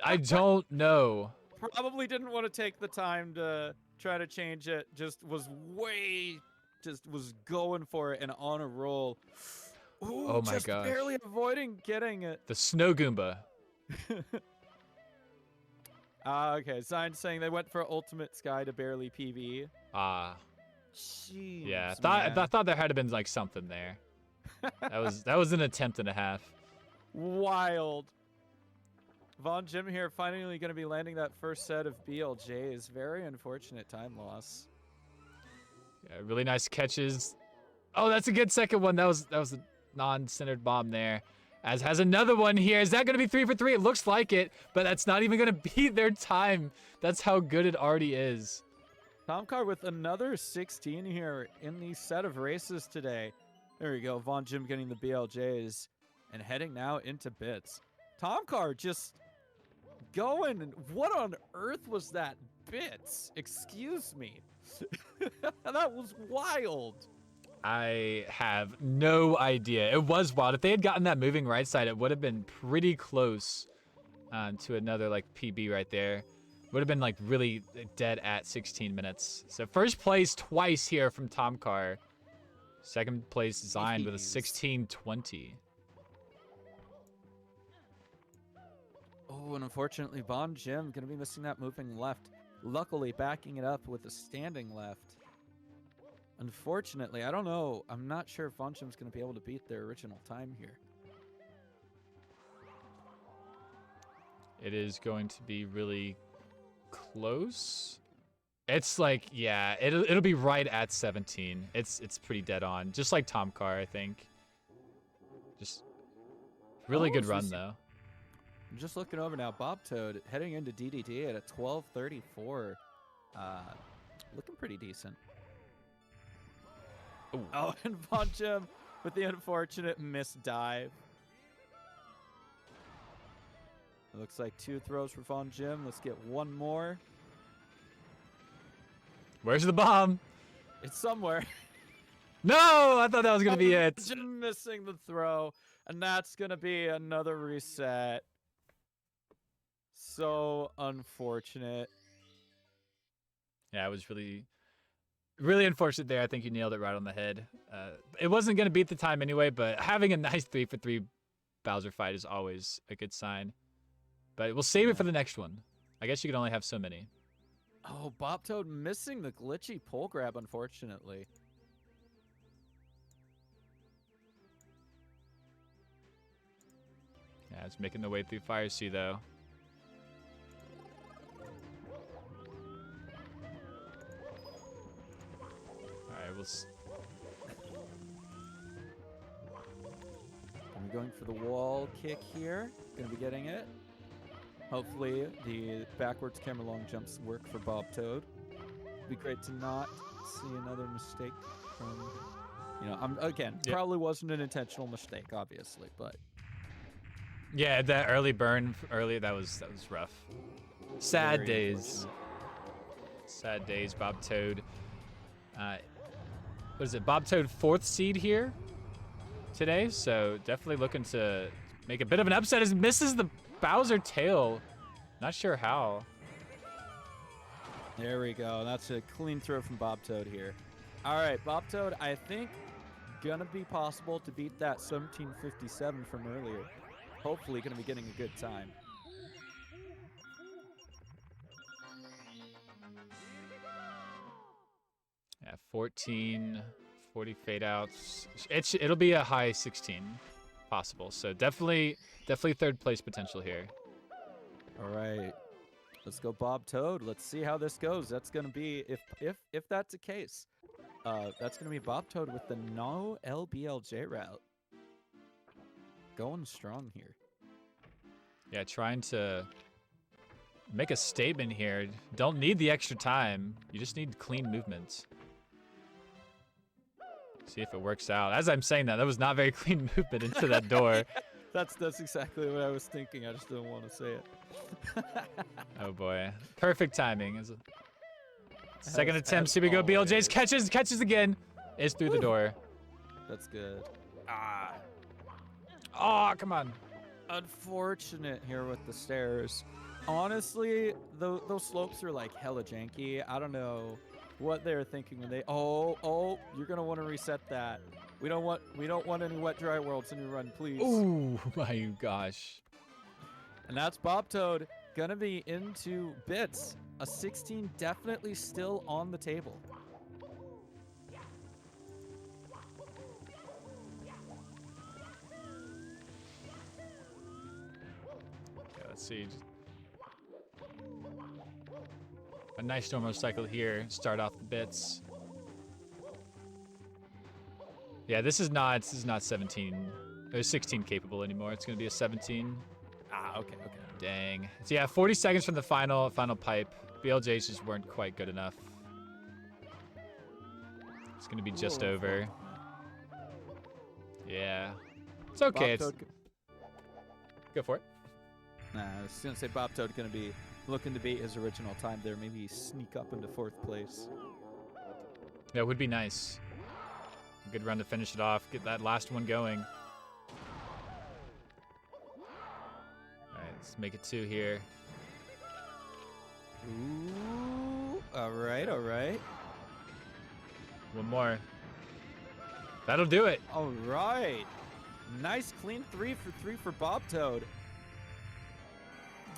I don't know. Probably didn't want to take the time to try to change it. Just was going for it and on a roll. Ooh, Oh my just gosh. barely avoiding getting it. The snow Goomba. Okay, sign saying they went for ultimate sky to barely PV. Ah. Jeez, Yeah, man. I thought there had been like something there. That was an attempt and a half. Wild. Von Jim here finally going to be landing that first set of BLJs. Very unfortunate time loss. Yeah, really nice catches. Oh, that's a good second one. That was a non-centered bomb there. As has another one here. Is that going to be 3 for 3? It looks like it, but that's not even going to beat their time. That's how good it already is. Tomcar with another 16 here in the set of races today. There we go. Von Jim getting the BLJs and heading now into bits. Tomcar just going. What on earth was that bits? Excuse me. That was wild. I have no idea. It was wild. If they had gotten that moving right side, it would have been pretty close to another like PB right there. Would have been like really dead at 16 minutes. So first place twice here from Tomcar. Second place Zion with a 16:20. Oh, and unfortunately, Von Jim going to be missing that moving left. Luckily, backing it up with a standing left. Unfortunately, I don't know. I'm not sure if Von Jim's going to be able to beat their original time here. It is going to be really close. It's like, yeah, it'll be right at 17. It's pretty dead on, just like Tomcar, I think. Just really good run though. I'm just looking over now. Bob Toad heading into DDD at a 12:34. Looking pretty decent. Ooh. Oh, and Von Jim with the unfortunate missed dive. It looks like 2 throws for Von Jim. Let's get one more. Where's the bomb? It's somewhere. No, I thought that was gonna be it. Jim missing the throw, and that's gonna be another reset. So unfortunate. Yeah, it was really unfortunate there. I think you nailed it right on the head. It wasn't gonna beat the time anyway, but having a nice 3 for 3 Bowser fight is always a good sign. But we'll save it for the next one. I guess you can only have so many. Oh, Bob Toad missing the glitchy pole grab, unfortunately. Yeah, it's making the way through Fire Sea though. Alright, I'm going for the wall kick here. Gonna be getting it. Hopefully the backwards camera long jumps work for Bob Toad. It'd be great to not see another mistake from You know, again, Yeah. probably wasn't an intentional mistake, obviously, but Yeah, that early burn earlier, that was rough. Sad very days. unfortunate. Sad days, Bob Toad. What is it? Bob Toad 4th seed here today, so definitely looking to make a bit of an upset as misses the Bowser tail. Not sure how. There we go. That's a clean throw from Bob Toad here. All right, Bob Toad, I think gonna be possible to beat that 1757 from earlier. Hopefully gonna be getting a good time. Yeah, 14, 40 fade outs. It'll be a high 16 possible. So definitely 3rd place potential here. All right. Let's go Bob Toad. Let's see how this goes. That's gonna be if that's the case. That's gonna be Bob Toad with the no LBLJ route. Going strong here. Yeah, trying to make a statement here. Don't need the extra time. You just need clean movements. See if it works out. As I'm saying that was not very clean movement into that door. That's exactly what I was thinking. I just didn't want to say it. Oh boy. Perfect timing. Second As attempt. Here we go. BLJ's always. catches again. Is through the door. That's good. Oh, come on. Unfortunate here with the stairs. Honestly, those slopes are like hella janky. I don't know what they were thinking when they. Oh, you're gonna want to reset that. We don't want any wet dry worlds in your run, please. Oh my gosh. And that's Bob Toad gonna be into bits. A 16 definitely still on the table. Yeah, let's see. A nice normal cycle here. Start off the bits. Yeah, this is not 17 or 16 capable anymore. It's gonna be a 17. Okay. Dang. So yeah, 40 seconds from the final pipe. BLJs just weren't quite good enough. It's gonna be just over. Yeah. It's okay. It's go for it. Nah, I was gonna say Bob Toad gonna be looking to beat his original time there. Maybe sneak up into 4th place. That would be nice. A good run to finish it off. Get that last one going. Alright, let's make it 2 here. Ooh, all right. One more. That'll do it. All right. Nice clean 3 for 3 for Bob Toad.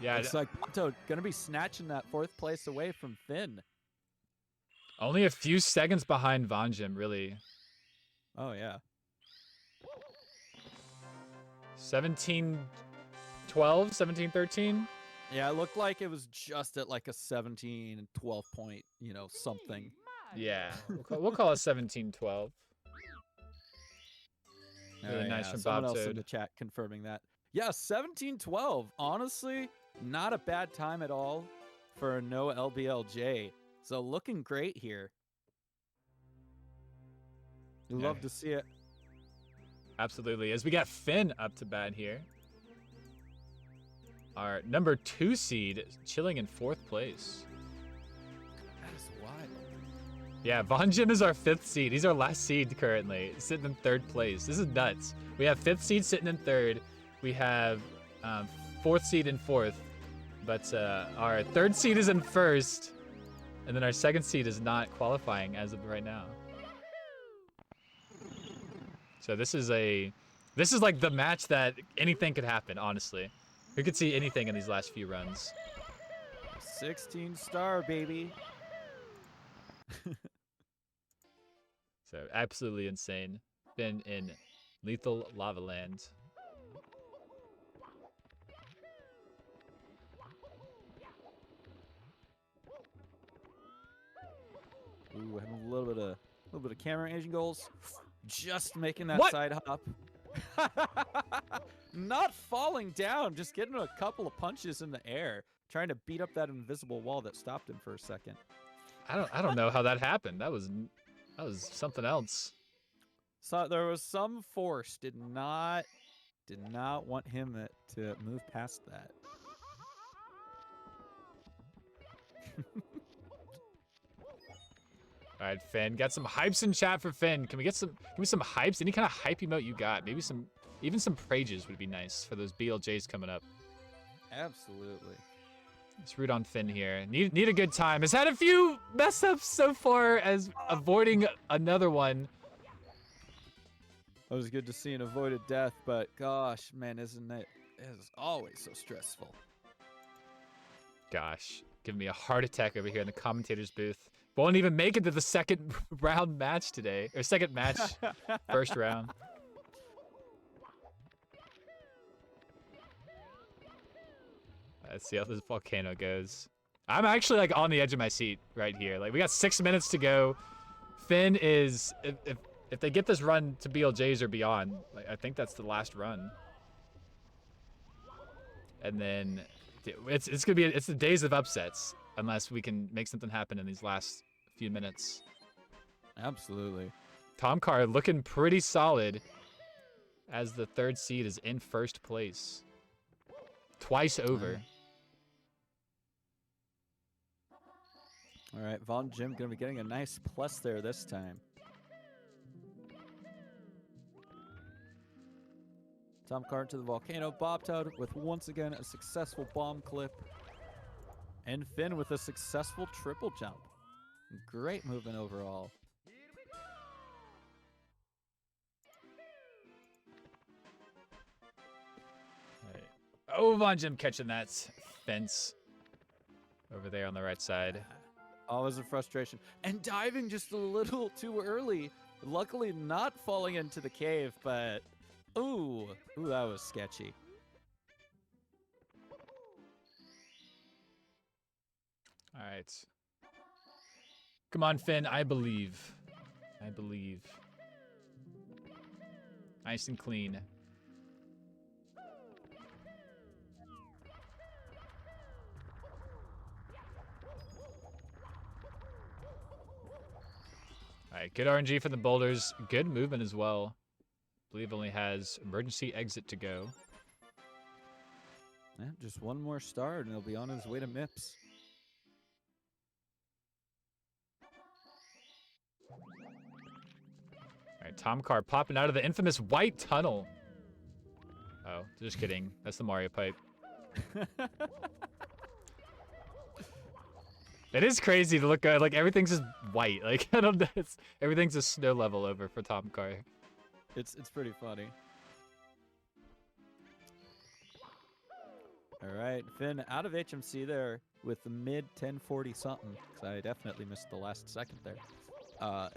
Yeah, It's like Bob Toad gonna be snatching that 4th place away from Finn. only a few seconds behind Von Jim, really. Oh yeah. 17-12, 17-13. Yeah, it looked like it was just at like a 17 and 12 point, something. Yeah, we'll call it 17-12. Really nice from Someone Bob else in Toad. the chat confirming that. Yeah, 17-12. Honestly, not a bad time at all for a no LBLJ. So looking great here. We love to see it. Absolutely. As we got Finn up to bat here. Our number 2 seed chilling in 4th place. That is wild. Yeah, Von Jim is our 5th seed. He's our last seed currently, sitting in 3rd place. This is nuts. We have 5th seed sitting in 3rd. We have 4th seed in 4th. But our 3rd seed is in 1st. And then our 2nd seed is not qualifying as of right now. So this is like the match that anything could happen, honestly. We could see anything in these last few runs. 16 star, baby. So absolutely insane. Been in Lethal Lava Land. Ooh, having a little bit of camera aging goals. Just making that What? side hop. Not falling down, just getting a couple of punches in the air, trying to beat up that invisible wall that stopped him for a second. I don't know how that happened. That was something else. So there was some force did not want him to move past that. All right, Finn, got some hypes in chat for Finn. Can we get some? Give me some hypes. Any kind of hype emote you got? Maybe some, even some prages would be nice for those BLJs coming up. Absolutely. Let's root on Finn here. Need a good time. Has had a few mess ups so far as avoiding another one. It was good to see an avoided death, but gosh, man, isn't it is always so stressful. Gosh, giving me a heart attack over here in the commentator's booth. Won't even make it to the second round match today, or second match, first round. Let's see how this volcano goes. I'm actually like on the edge of my seat right here. Like we got 6 minutes to go. Finn is if they get this run to BLJs or beyond, like I think that's the last run. And then it's gonna be it's the days of upsets unless we can make something happen in these last few minutes. Absolutely. Tom Carr looking pretty solid as the third seed is in first place. Twice over. All right, Von Jim gonna be getting a nice plus there this time. Tom Carr to the volcano, bobbed out with once again a successful bomb clip. And Finn with a successful triple jump. Great movement overall. Right. Oh, Von Jim catching that fence over there on the right side. Always a frustration. And diving just a little too early. Luckily not falling into the cave, but ooh, that was sketchy. All right. Come on, Finn. I believe. I believe. Nice and clean. All right, good RNG for the boulders. Good movement as well. I believe only has emergency exit to go. Yeah, just one more star and he'll be on his way to MIPS. All right, Tom Carr popping out of the infamous white tunnel. Oh, just kidding. That's the Mario pipe. It is crazy to look at. Like, everything's just white. Like, I don't know. Everything's a snow level over for Tom Carr. It's pretty funny. All right, Finn out of HMC there with the mid 1040 something, because I definitely missed the last second there. Gonna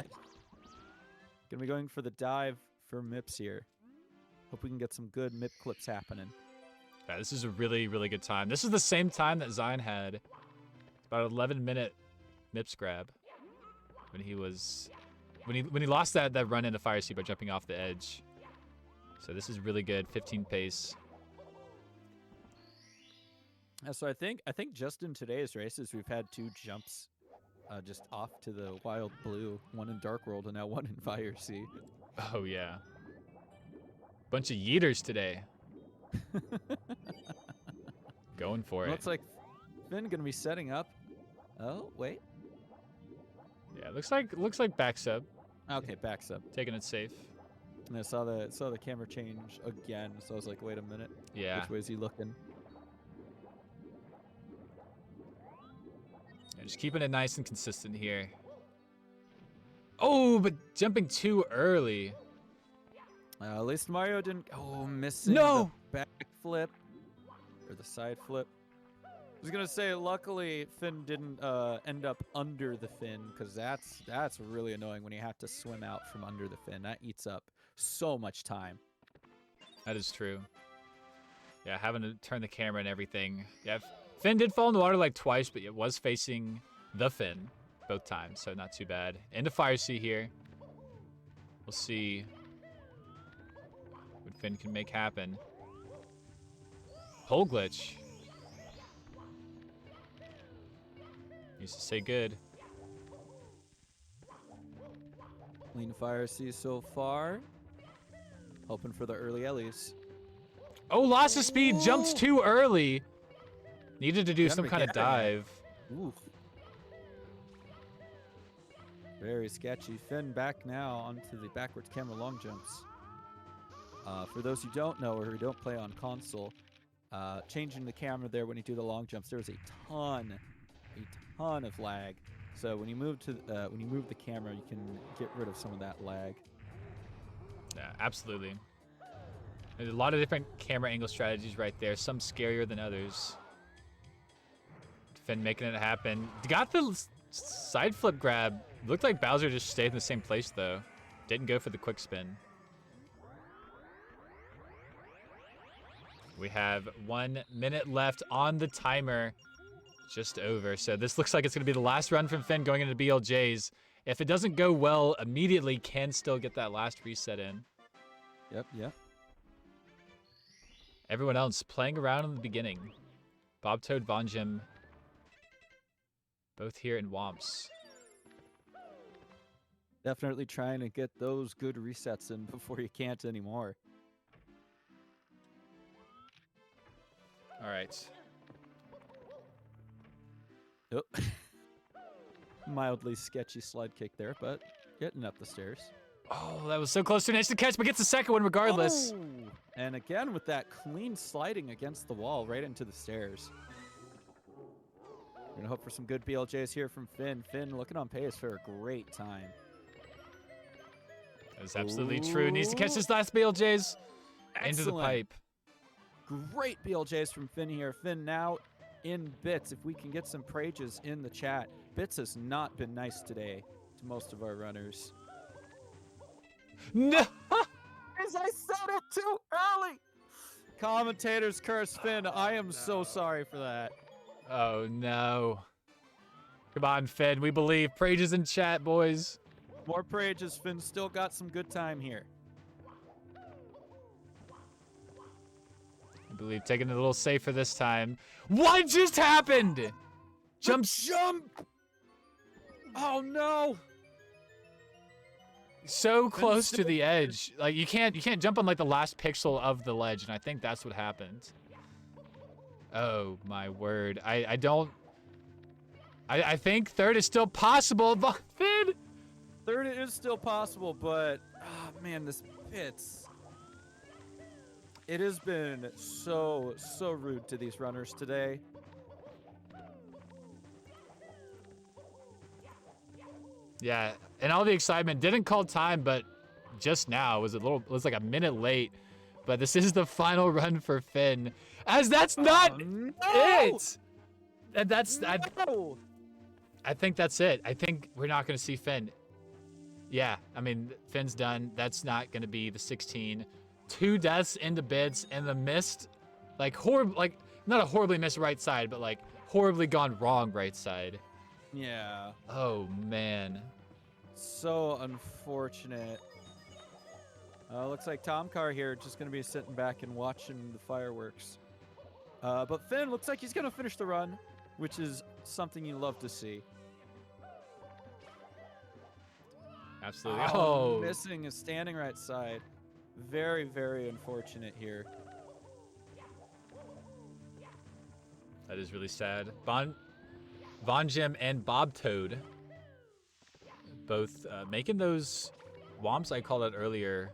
be going for the dive for MIPS here. Hope we can get some good MIP clips happening. Yeah, this is a really, really good time. This is the same time that Zion had. About 11-minute MIPS grab when he was when he lost that run into Fire Sea by jumping off the edge. So this is really good. 15 pace. So I think just in today's races we've had 2 jumps just off to the Wild Blue, one in Dark World and now one in Fire Sea. Oh yeah. Bunch of yeeters today. Going for it. Looks like Finn gonna be setting up. Oh wait. Yeah, looks like back sub. Okay, back sub. Taking it safe. And I saw the camera change again, so I was like, wait a minute. Yeah. Which way is he looking? Yeah, just keeping it nice and consistent here. Oh, but jumping too early. At least Mario didn't. Oh, missing No! the back flip or the side flip. I was gonna say, luckily Finn didn't end up under the fin, because that's really annoying when you have to swim out from under the fin. That eats up so much time. That is true. Yeah, having to turn the camera and everything. Yeah, Finn did fall in the water like twice, but it was facing the fin both times, so not too bad. Into Fire Sea here. We'll see what Finn can make happen. Pole glitch. Used to say good. Clean fire C so far. Hoping for the early Ellies. Oh, loss of speed, jumps too early. Needed to do Gotta some be kind of getting it. dive. Ooh. Very sketchy. Finn back now onto the backwards camera long jumps. For those who don't know or who don't play on console, changing the camera there when you do the long jumps, there is a ton of lag. So when you move the camera, you can get rid of some of that lag. Yeah, absolutely. There's a lot of different camera angle strategies right there. Some scarier than others. Finn making it happen. Got the side flip grab. Looked like Bowser just stayed in the same place though. Didn't go for the quick spin. We have 1 minute left on the timer. Just over. So this looks like it's going to be the last run from Finn going into BLJs. If it doesn't go well immediately, can still get that last reset in. Yep. Everyone else playing around in the beginning. Bob Toad, Von Jim, both here in Womps. Definitely trying to get those good resets in before you can't anymore. All right. Oh. Mildly sketchy slide kick there, but getting up the stairs. Oh, that was so close to an instant catch, but gets the second one regardless. Oh! And again with that clean sliding against the wall right into the stairs. We're going to hope for some good BLJs here from Finn. Finn looking on pace for a great time. That's absolutely true. Needs to catch his last BLJs into the Excellent. pipe. Great BLJs from Finn here. Finn now in bits. If we can get some praises in the chat. Bits has not been nice today to most of our runners. No! As I said it too early! Commentators curse Finn. I am so sorry for that. Oh, no. Come on, Finn. We believe. Praises in chat, boys. More praises. Finn still got some good time here. I believe taking it a little safer this time. What just happened? Jump! Oh, no! So close to the edge. Like you can't jump on like the last pixel of the ledge, and I think that's what happened. Oh my word. I think third is still possible, but Finn! Third is still possible, but oh man, this Bits. It has been so rude to these runners today. Yeah, and all the excitement didn't call time, but just now was like a minute late. But this is the final run for Finn, as that's not it. And I think that's it. I think we're not going to see Finn. Yeah, I mean Finn's done. That's not going to be the 16. 2 deaths into bits and the missed, like not a horribly missed right side, but like horribly gone wrong right side. Yeah. Oh man. So unfortunate. Looks like Tom Carr here just going to be sitting back and watching the fireworks. But Finn looks like he's going to finish the run, which is something you love to see. Absolutely. Oh, missing his standing right side. Very, very unfortunate here. That is really sad. Von Jim and Bob Toad both making those womps I called out earlier,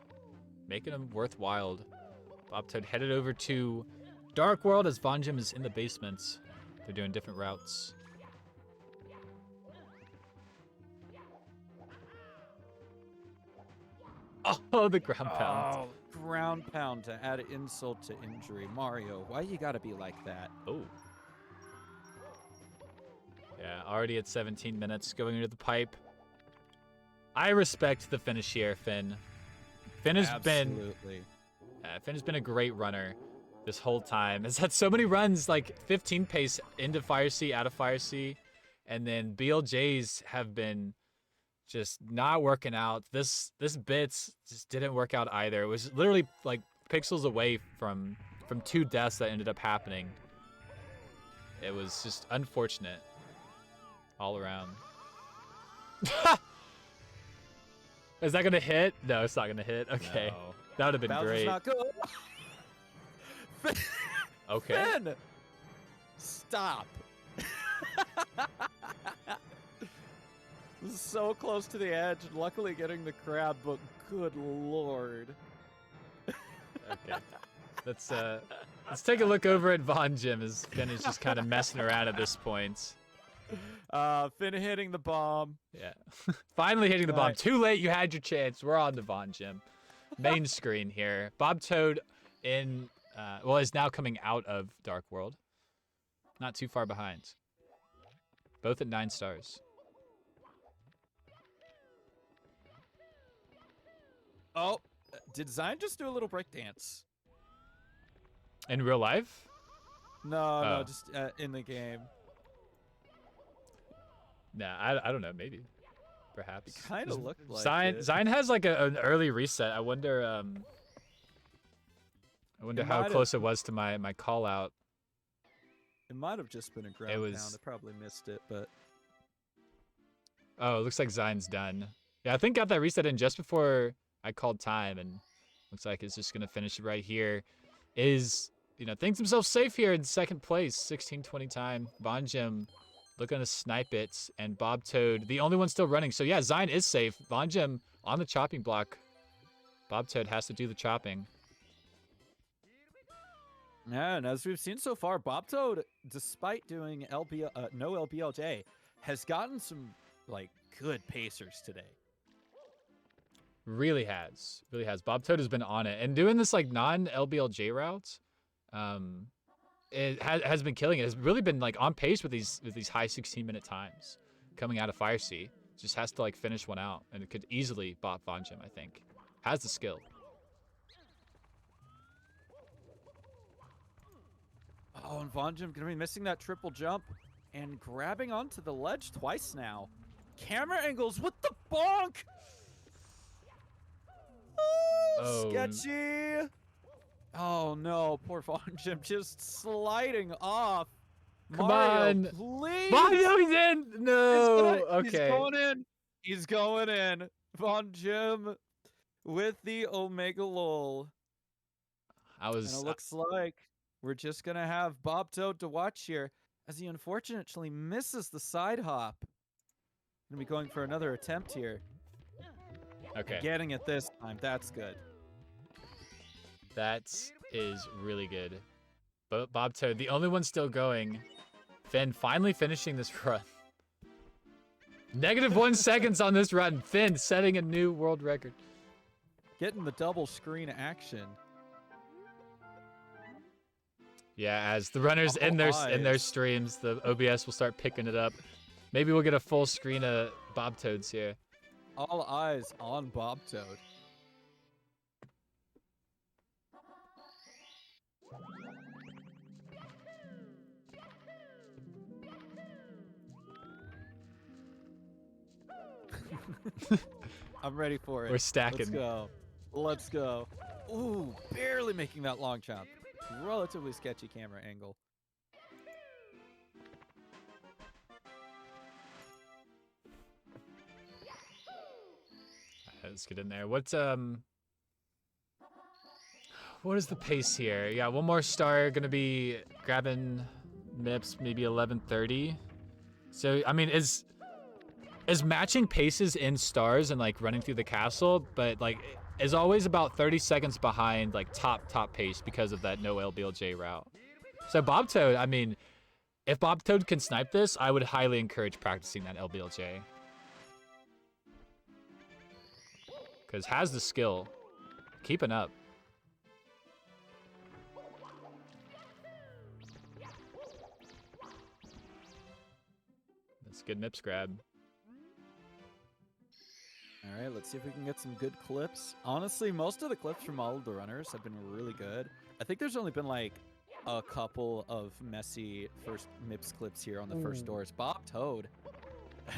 making them worthwhile. Bob Toad headed over to Dark World as Von Jim is in the basements. They're doing different routes. Oh, the ground pound. Oh, ground pound to add insult to injury. Mario, why you gotta be like that? Oh. Yeah, already at 17 minutes going into the pipe. I respect the finish here, Finn. Finn has been a great runner this whole time. Has had so many runs, like 15 pace into Fire C, out of Fire C, and then BLJs have been just not working out. This bits just didn't work out either. It was literally like pixels away from 2 deaths that ended up happening. It was just unfortunate all around. Is that gonna hit? No, it's not gonna hit. Okay, No. that would have been Bowser's great. not good. Okay. Finn! Stop. This is so close to the edge, and luckily getting the crab, but good lord. Okay. Let's take a look over at Von Jim as Finn is just kind of messing around at this point. Finn hitting the bomb. Yeah. Finally hitting the bomb. Right. Too late, you had your chance. We're on to Von Jim. Main screen here. Bob Toad in is now coming out of Dark World. Not too far behind. Both at 9 stars. Oh, did Zion just do a little breakdance? In real life? No, Oh. no, just in the game. Nah, I don't know. Maybe. Perhaps. It kind of looked like Zion has like an early reset. I wonder how might close it was to my call out. It might have just been a ground was- pound. I probably missed it, but Oh, it looks like Zion's done. Yeah, I think got that reset in just before I called time, and looks like it's just gonna finish it right here. Thinks himself safe here in second place, 16:20 time. Von Jim looking to snipe it, and Bob Toad, the only one still running. So yeah, Zion is safe. Von Jim on the chopping block. Bob Toad has to do the chopping. yeah. And as we've seen so far, Bob Toad, despite doing no LBLJ, has gotten some like good pacers today. Really has. Bob Toad has been on it and doing this like non-LBLJ routes. It has been killing it. It's really been like on pace with these high 16-minute times coming out of Fire Sea. Just has to like finish one out, and it could easily bop Von Jim. I think has the skill. Oh, and Von Jim gonna be missing that triple jump and grabbing onto the ledge twice now. Camera angles with the bonk. Oh. Sketchy. Oh no, poor Von Jim just sliding off. Come Mario, on. please. Von Jim's in. No. He's Okay. going in. He's going in. Von Jim with the Omega Lol. I And was. it looks like we're just going to have Bob Toad to watch here as he unfortunately misses the side hop. Going to be going for another attempt here. Okay. Getting it this time. That's good. That is really good. But Bob Toad, the only one still going. Finn finally finishing this run. -1 seconds on this run. Finn setting a new world record. Getting the double screen action. Yeah, as the runners in their eyes. streams, the OBS will start picking it up. Maybe we'll get a full screen of Bob Toads here. All eyes on Bob Toad. I'm ready for it. We're stacking. Let's go. Let's go. Ooh, barely making that long jump. Relatively sketchy camera angle. Let's get in there. What is the pace here? Yeah, one more star gonna be grabbing MIPS maybe 11:30. So I mean, is matching paces in stars and like running through the castle, but like is always about 30 seconds behind like top pace because of that no LBLJ route. So Bob Toad, I mean, if Bob Toad can snipe this, I would highly encourage practicing that LBLJ. Because has the skill. Keeping up. That's a good MIPS grab. All right, let's see if we can get some good clips. Honestly, most of the clips from all of the runners have been really good. I think there's only been like a couple of messy first MIPS clips here on the first doors. Bob Toad.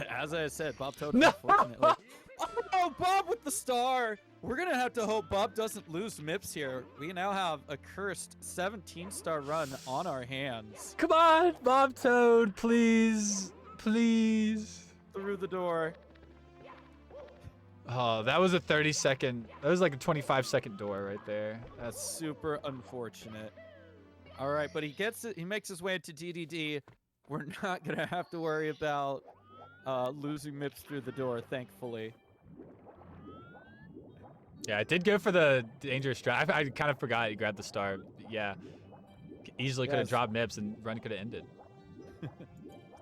As I said, Bob Toad, No! unfortunately. Oh, Bob with the star! We're going to have to hope Bob doesn't lose MIPS here. We now have a cursed 17-star run on our hands. Come on, Bob Toad, please. Please. Through the door. Oh, that was a 30-second. That was like a 25-second door right there. That's super unfortunate. All right, but he gets it. He makes his way to DDD. We're not gonna have to worry about losing Mips through the door, thankfully. Yeah, I did go for the dangerous drive. I kind of forgot you grabbed the star. Yeah, easily could have Yes. dropped Mips and run could have ended.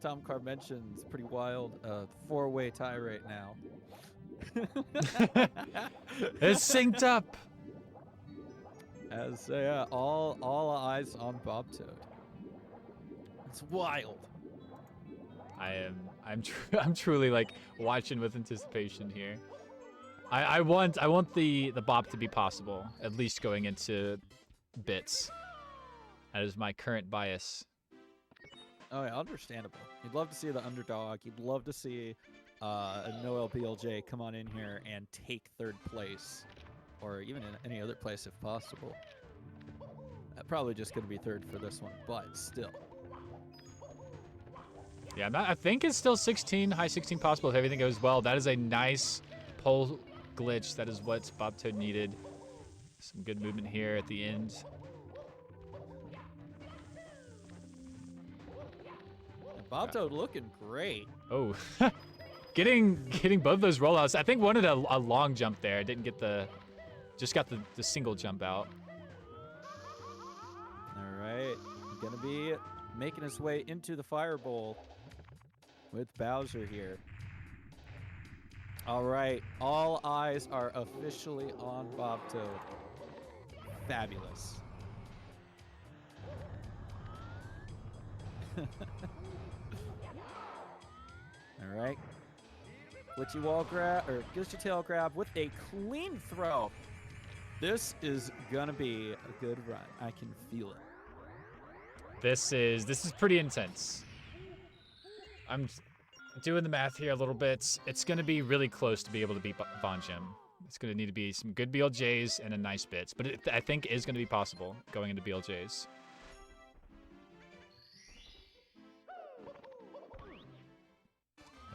Tom Carr mentions pretty wild. 4-way tie right now. It's synced up. As all eyes on Bob Toad. It's wild. I'm truly like watching with anticipation here. I want the bop to be possible, at least going into bits. That is my current bias. Oh yeah, understandable. You'd love to see the underdog. You'd love to see a Noel BLJ come on in here and take 3rd place, or even in any other place if possible. Probably just going to be 3rd for this one, but still. Yeah, I think it's still 16, high 16 possible if everything goes well. That is a nice pole glitch. That is what Bob Toad needed. Some good movement here at the end. And Bob Toad looking great. Oh, getting both those rollouts. I think wanted a long jump there. Didn't get just got the single jump out. All right, gonna be making his way into the fire bowl with Bowser here. All right, all eyes are officially on Bob Toad. Fabulous. All right. Glitchy wall grab, or glitchy tail grab with a clean throw. This is gonna be a good run. I can feel it. This is pretty intense. I'm doing the math here a little bit. It's going to be really close to be able to beat Von Jim. It's going to need to be some good BLJs and a nice bits, but it, I think is going to be possible going into BLJs.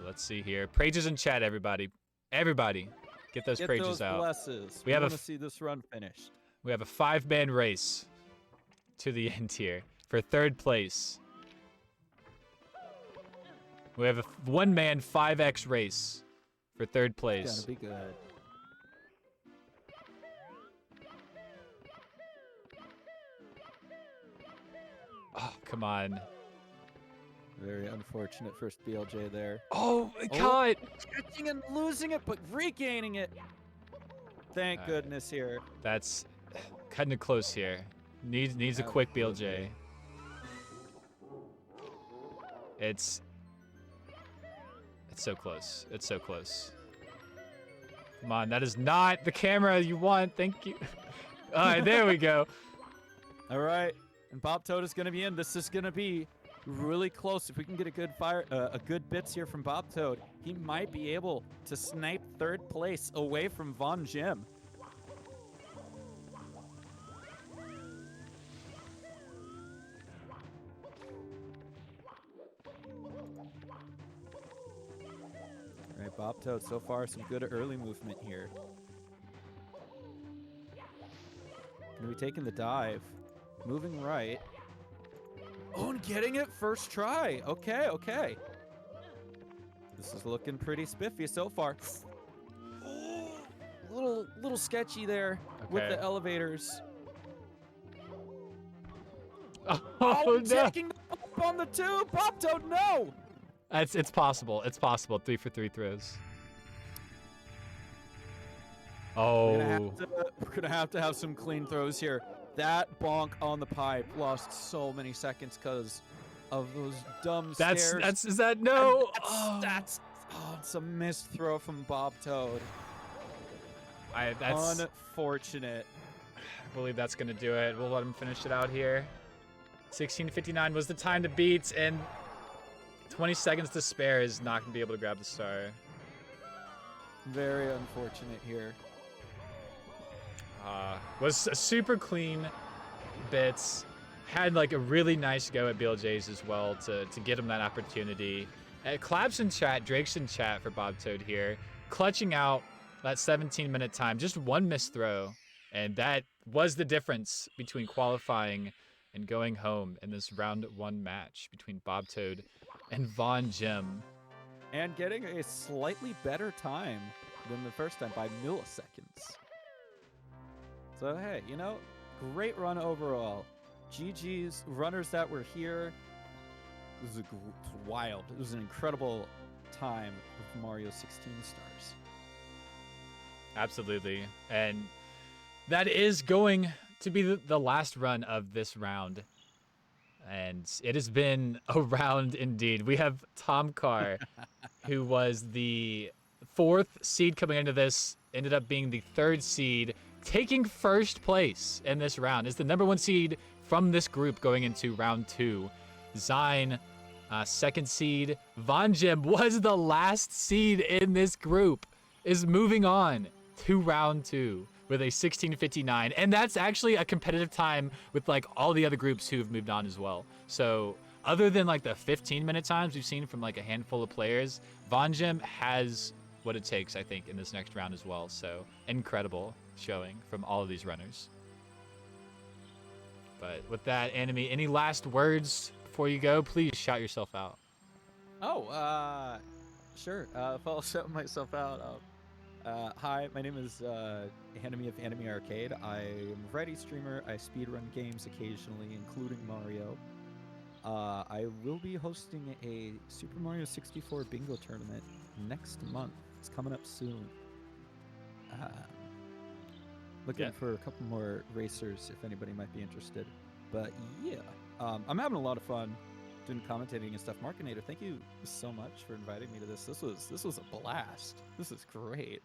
Let's see here. Prages in chat, everybody. Everybody, get those prages out. Blesses. We have want to see this run finished. We have a 5-man race to the end here for 3rd place. We have a 1-man 5x race for 3rd place. It's gonna be good. Oh, come on. Very unfortunate first BLJ there. Oh, my God. Catching and losing it, but regaining it. Thank goodness here. That's cutting it close here. Needs a quick BLJ. It's so close. It's so close. Come on, that is not the camera you want. Thank you. All right, there we go. All right, and Bob Toad is going to be in. This is going to be really close. If we can get a good bits here from Bob Toad, he might be able to snipe 3rd place away from Von Jim. All right, Bob Toad, so far some good early movement here. Gonna be taking the dive, moving right. Oh, and getting it first try. Okay, okay. This is looking pretty spiffy so far. Oh, little sketchy there with the elevators. Oh, no. Taking the up on the 2. Bob Toad, no! It's possible. It's possible. 3 for 3 throws. Oh. We're gonna have to have some clean throws here. That bonk on the pipe lost so many seconds because of those dumb stairs. Is that no? That's it's a missed throw from Bob Toad. That's unfortunate. I believe that's gonna do it. We'll let him finish it out here. 16:59 was the time to beat, and 20 seconds to spare is not gonna be able to grab the star. Very unfortunate here. Was a super clean bits. Had like a really nice go at BLJ's as well to get him that opportunity. Claps in chat, Drake's in chat for Bob Toad here. Clutching out that 17-minute time, just one missed throw, and that was the difference between qualifying and going home in this round 1 match between Bob Toad and Von Jim. And getting a slightly better time than the first time by milliseconds. So, hey, you know, great run overall. GG's, runners that were here. It was wild. It was an incredible time with Mario 16 Stars. Absolutely. And that is going to be the last run of this round. And it has been a round indeed. We have Tom Carr, who was the 4th seed coming into this, ended up being the 3rd seed, taking first place in this round. Is the number 1 seed from this group going into round 2. Zine, 2nd seed. Von Jim was the last seed in this group, is moving on to round 2 with a 16:59, and that's actually a competitive time with like all the other groups who have moved on as well. So other than like the 15-minute times we've seen from like a handful of players, Von Jim has what it takes, I think, in this next round as well. So incredible showing from all of these runners. But with that, Enemy, any last words before you go? Please shout yourself out. Oh, sure. If I'll shout myself out, hi, my name is Enemy of Enemy Arcade. I am a variety streamer. I speedrun games occasionally, including Mario. I will be hosting a Super Mario 64 bingo tournament next month. It's coming up soon. Looking for a couple more racers if anybody might be interested. But yeah, I'm having a lot of fun doing commentating and stuff. Markinator, thank you so much for inviting me to this. This was a blast. This is great.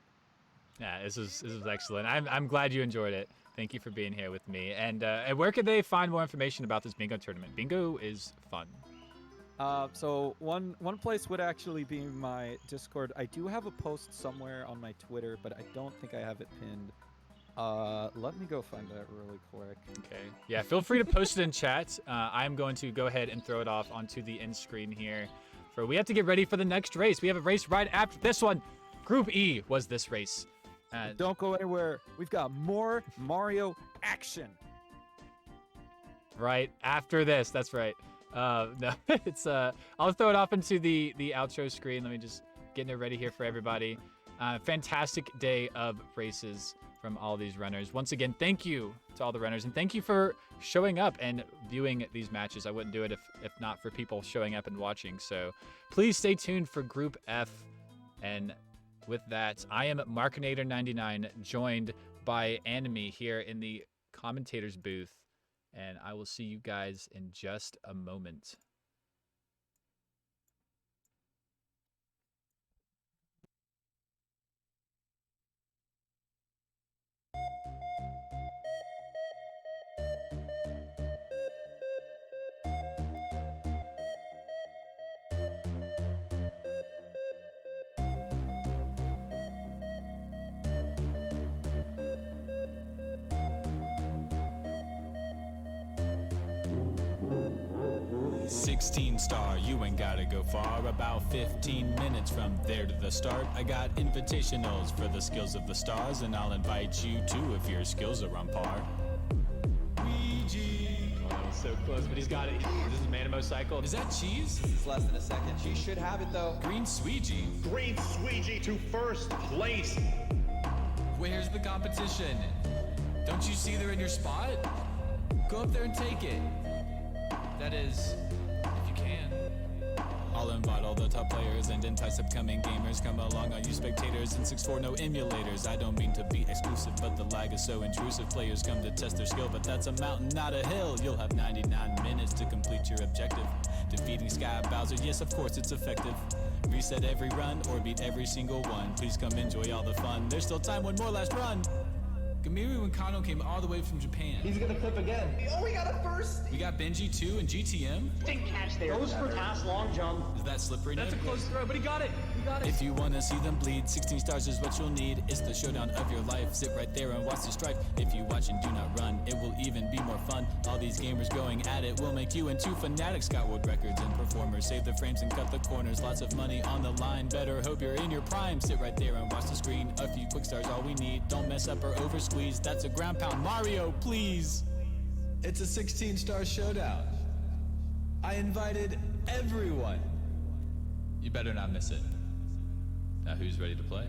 Yeah, this was excellent. I'm glad you enjoyed it. Thank you for being here with me. And where could they find more information about this bingo tournament? Bingo is fun. So one place would actually be my Discord. I do have a post somewhere on my Twitter, but I don't think I have it pinned. Let me go find that really quick. Okay. Yeah, feel free to post it in chat. I'm going to go ahead and throw it off onto the end screen here. We have to get ready for the next race. We have a race right after this one. Group E was this race. Don't go anywhere. We've got more Mario action. Right after this. That's right. No, it's I'll throw it off into the outro screen. Let me just get it ready here for everybody. Fantastic day of races from all these runners. Once again, thank you to all the runners, and thank you for showing up and viewing these matches. I wouldn't do it if not for people showing up and watching. So please stay tuned for Group F. And with that, I am Markinator99, joined by Enemy here in the commentators booth, and I will see you guys in just a moment. Star, you ain't gotta go far. About 15 minutes from there to the start. I got invitationals for the skills of the stars, and I'll invite you too if your skills are on par. Luigi! Oh, he's so close, but he's got it. This is Manimo Cycle. Is that cheese? It's less than a second. She should have it though. Green Sweegie. Green Sweegie to first place. Where's the competition? Don't you see they're in your spot? Go up there and take it. That is, if you can. I'll invite all the top players and entice upcoming gamers. Come along, all you spectators, in 6-4, no emulators. I don't mean to be exclusive, but the lag is so intrusive. Players come to test their skill, but that's a mountain, not a hill. You'll have 99 minutes to complete your objective. Defeating Sky Bowser, yes, of course it's effective. Reset every run or beat every single one. Please come enjoy all the fun. There's still time, one more last run. Gamiru and Kano came all the way from Japan. He's gonna clip again. Oh, we got a first. We got Benji too and GTM. Didn't catch there. Goes for pass, long jump. Is that slippery? That's a Nick? close throw, but he got it. He got it. If you wanna see them bleed, 16 stars is what you'll need. It's the showdown of your life. Sit right there and watch the strife. If you watch and do not run, it will even be more fun. All these gamers going at it will make you into fanatics. Got world records and performers. Save the frames and cut the corners. Lots of money on the line. Better hope you're in your prime. Sit right there and watch the screen. A few quick stars, all we need. Don't mess up or over squeeze. That's a ground pound. Mario, please. It's a 16-star showdown. I invited everyone. You better not miss it. Now who's ready to play?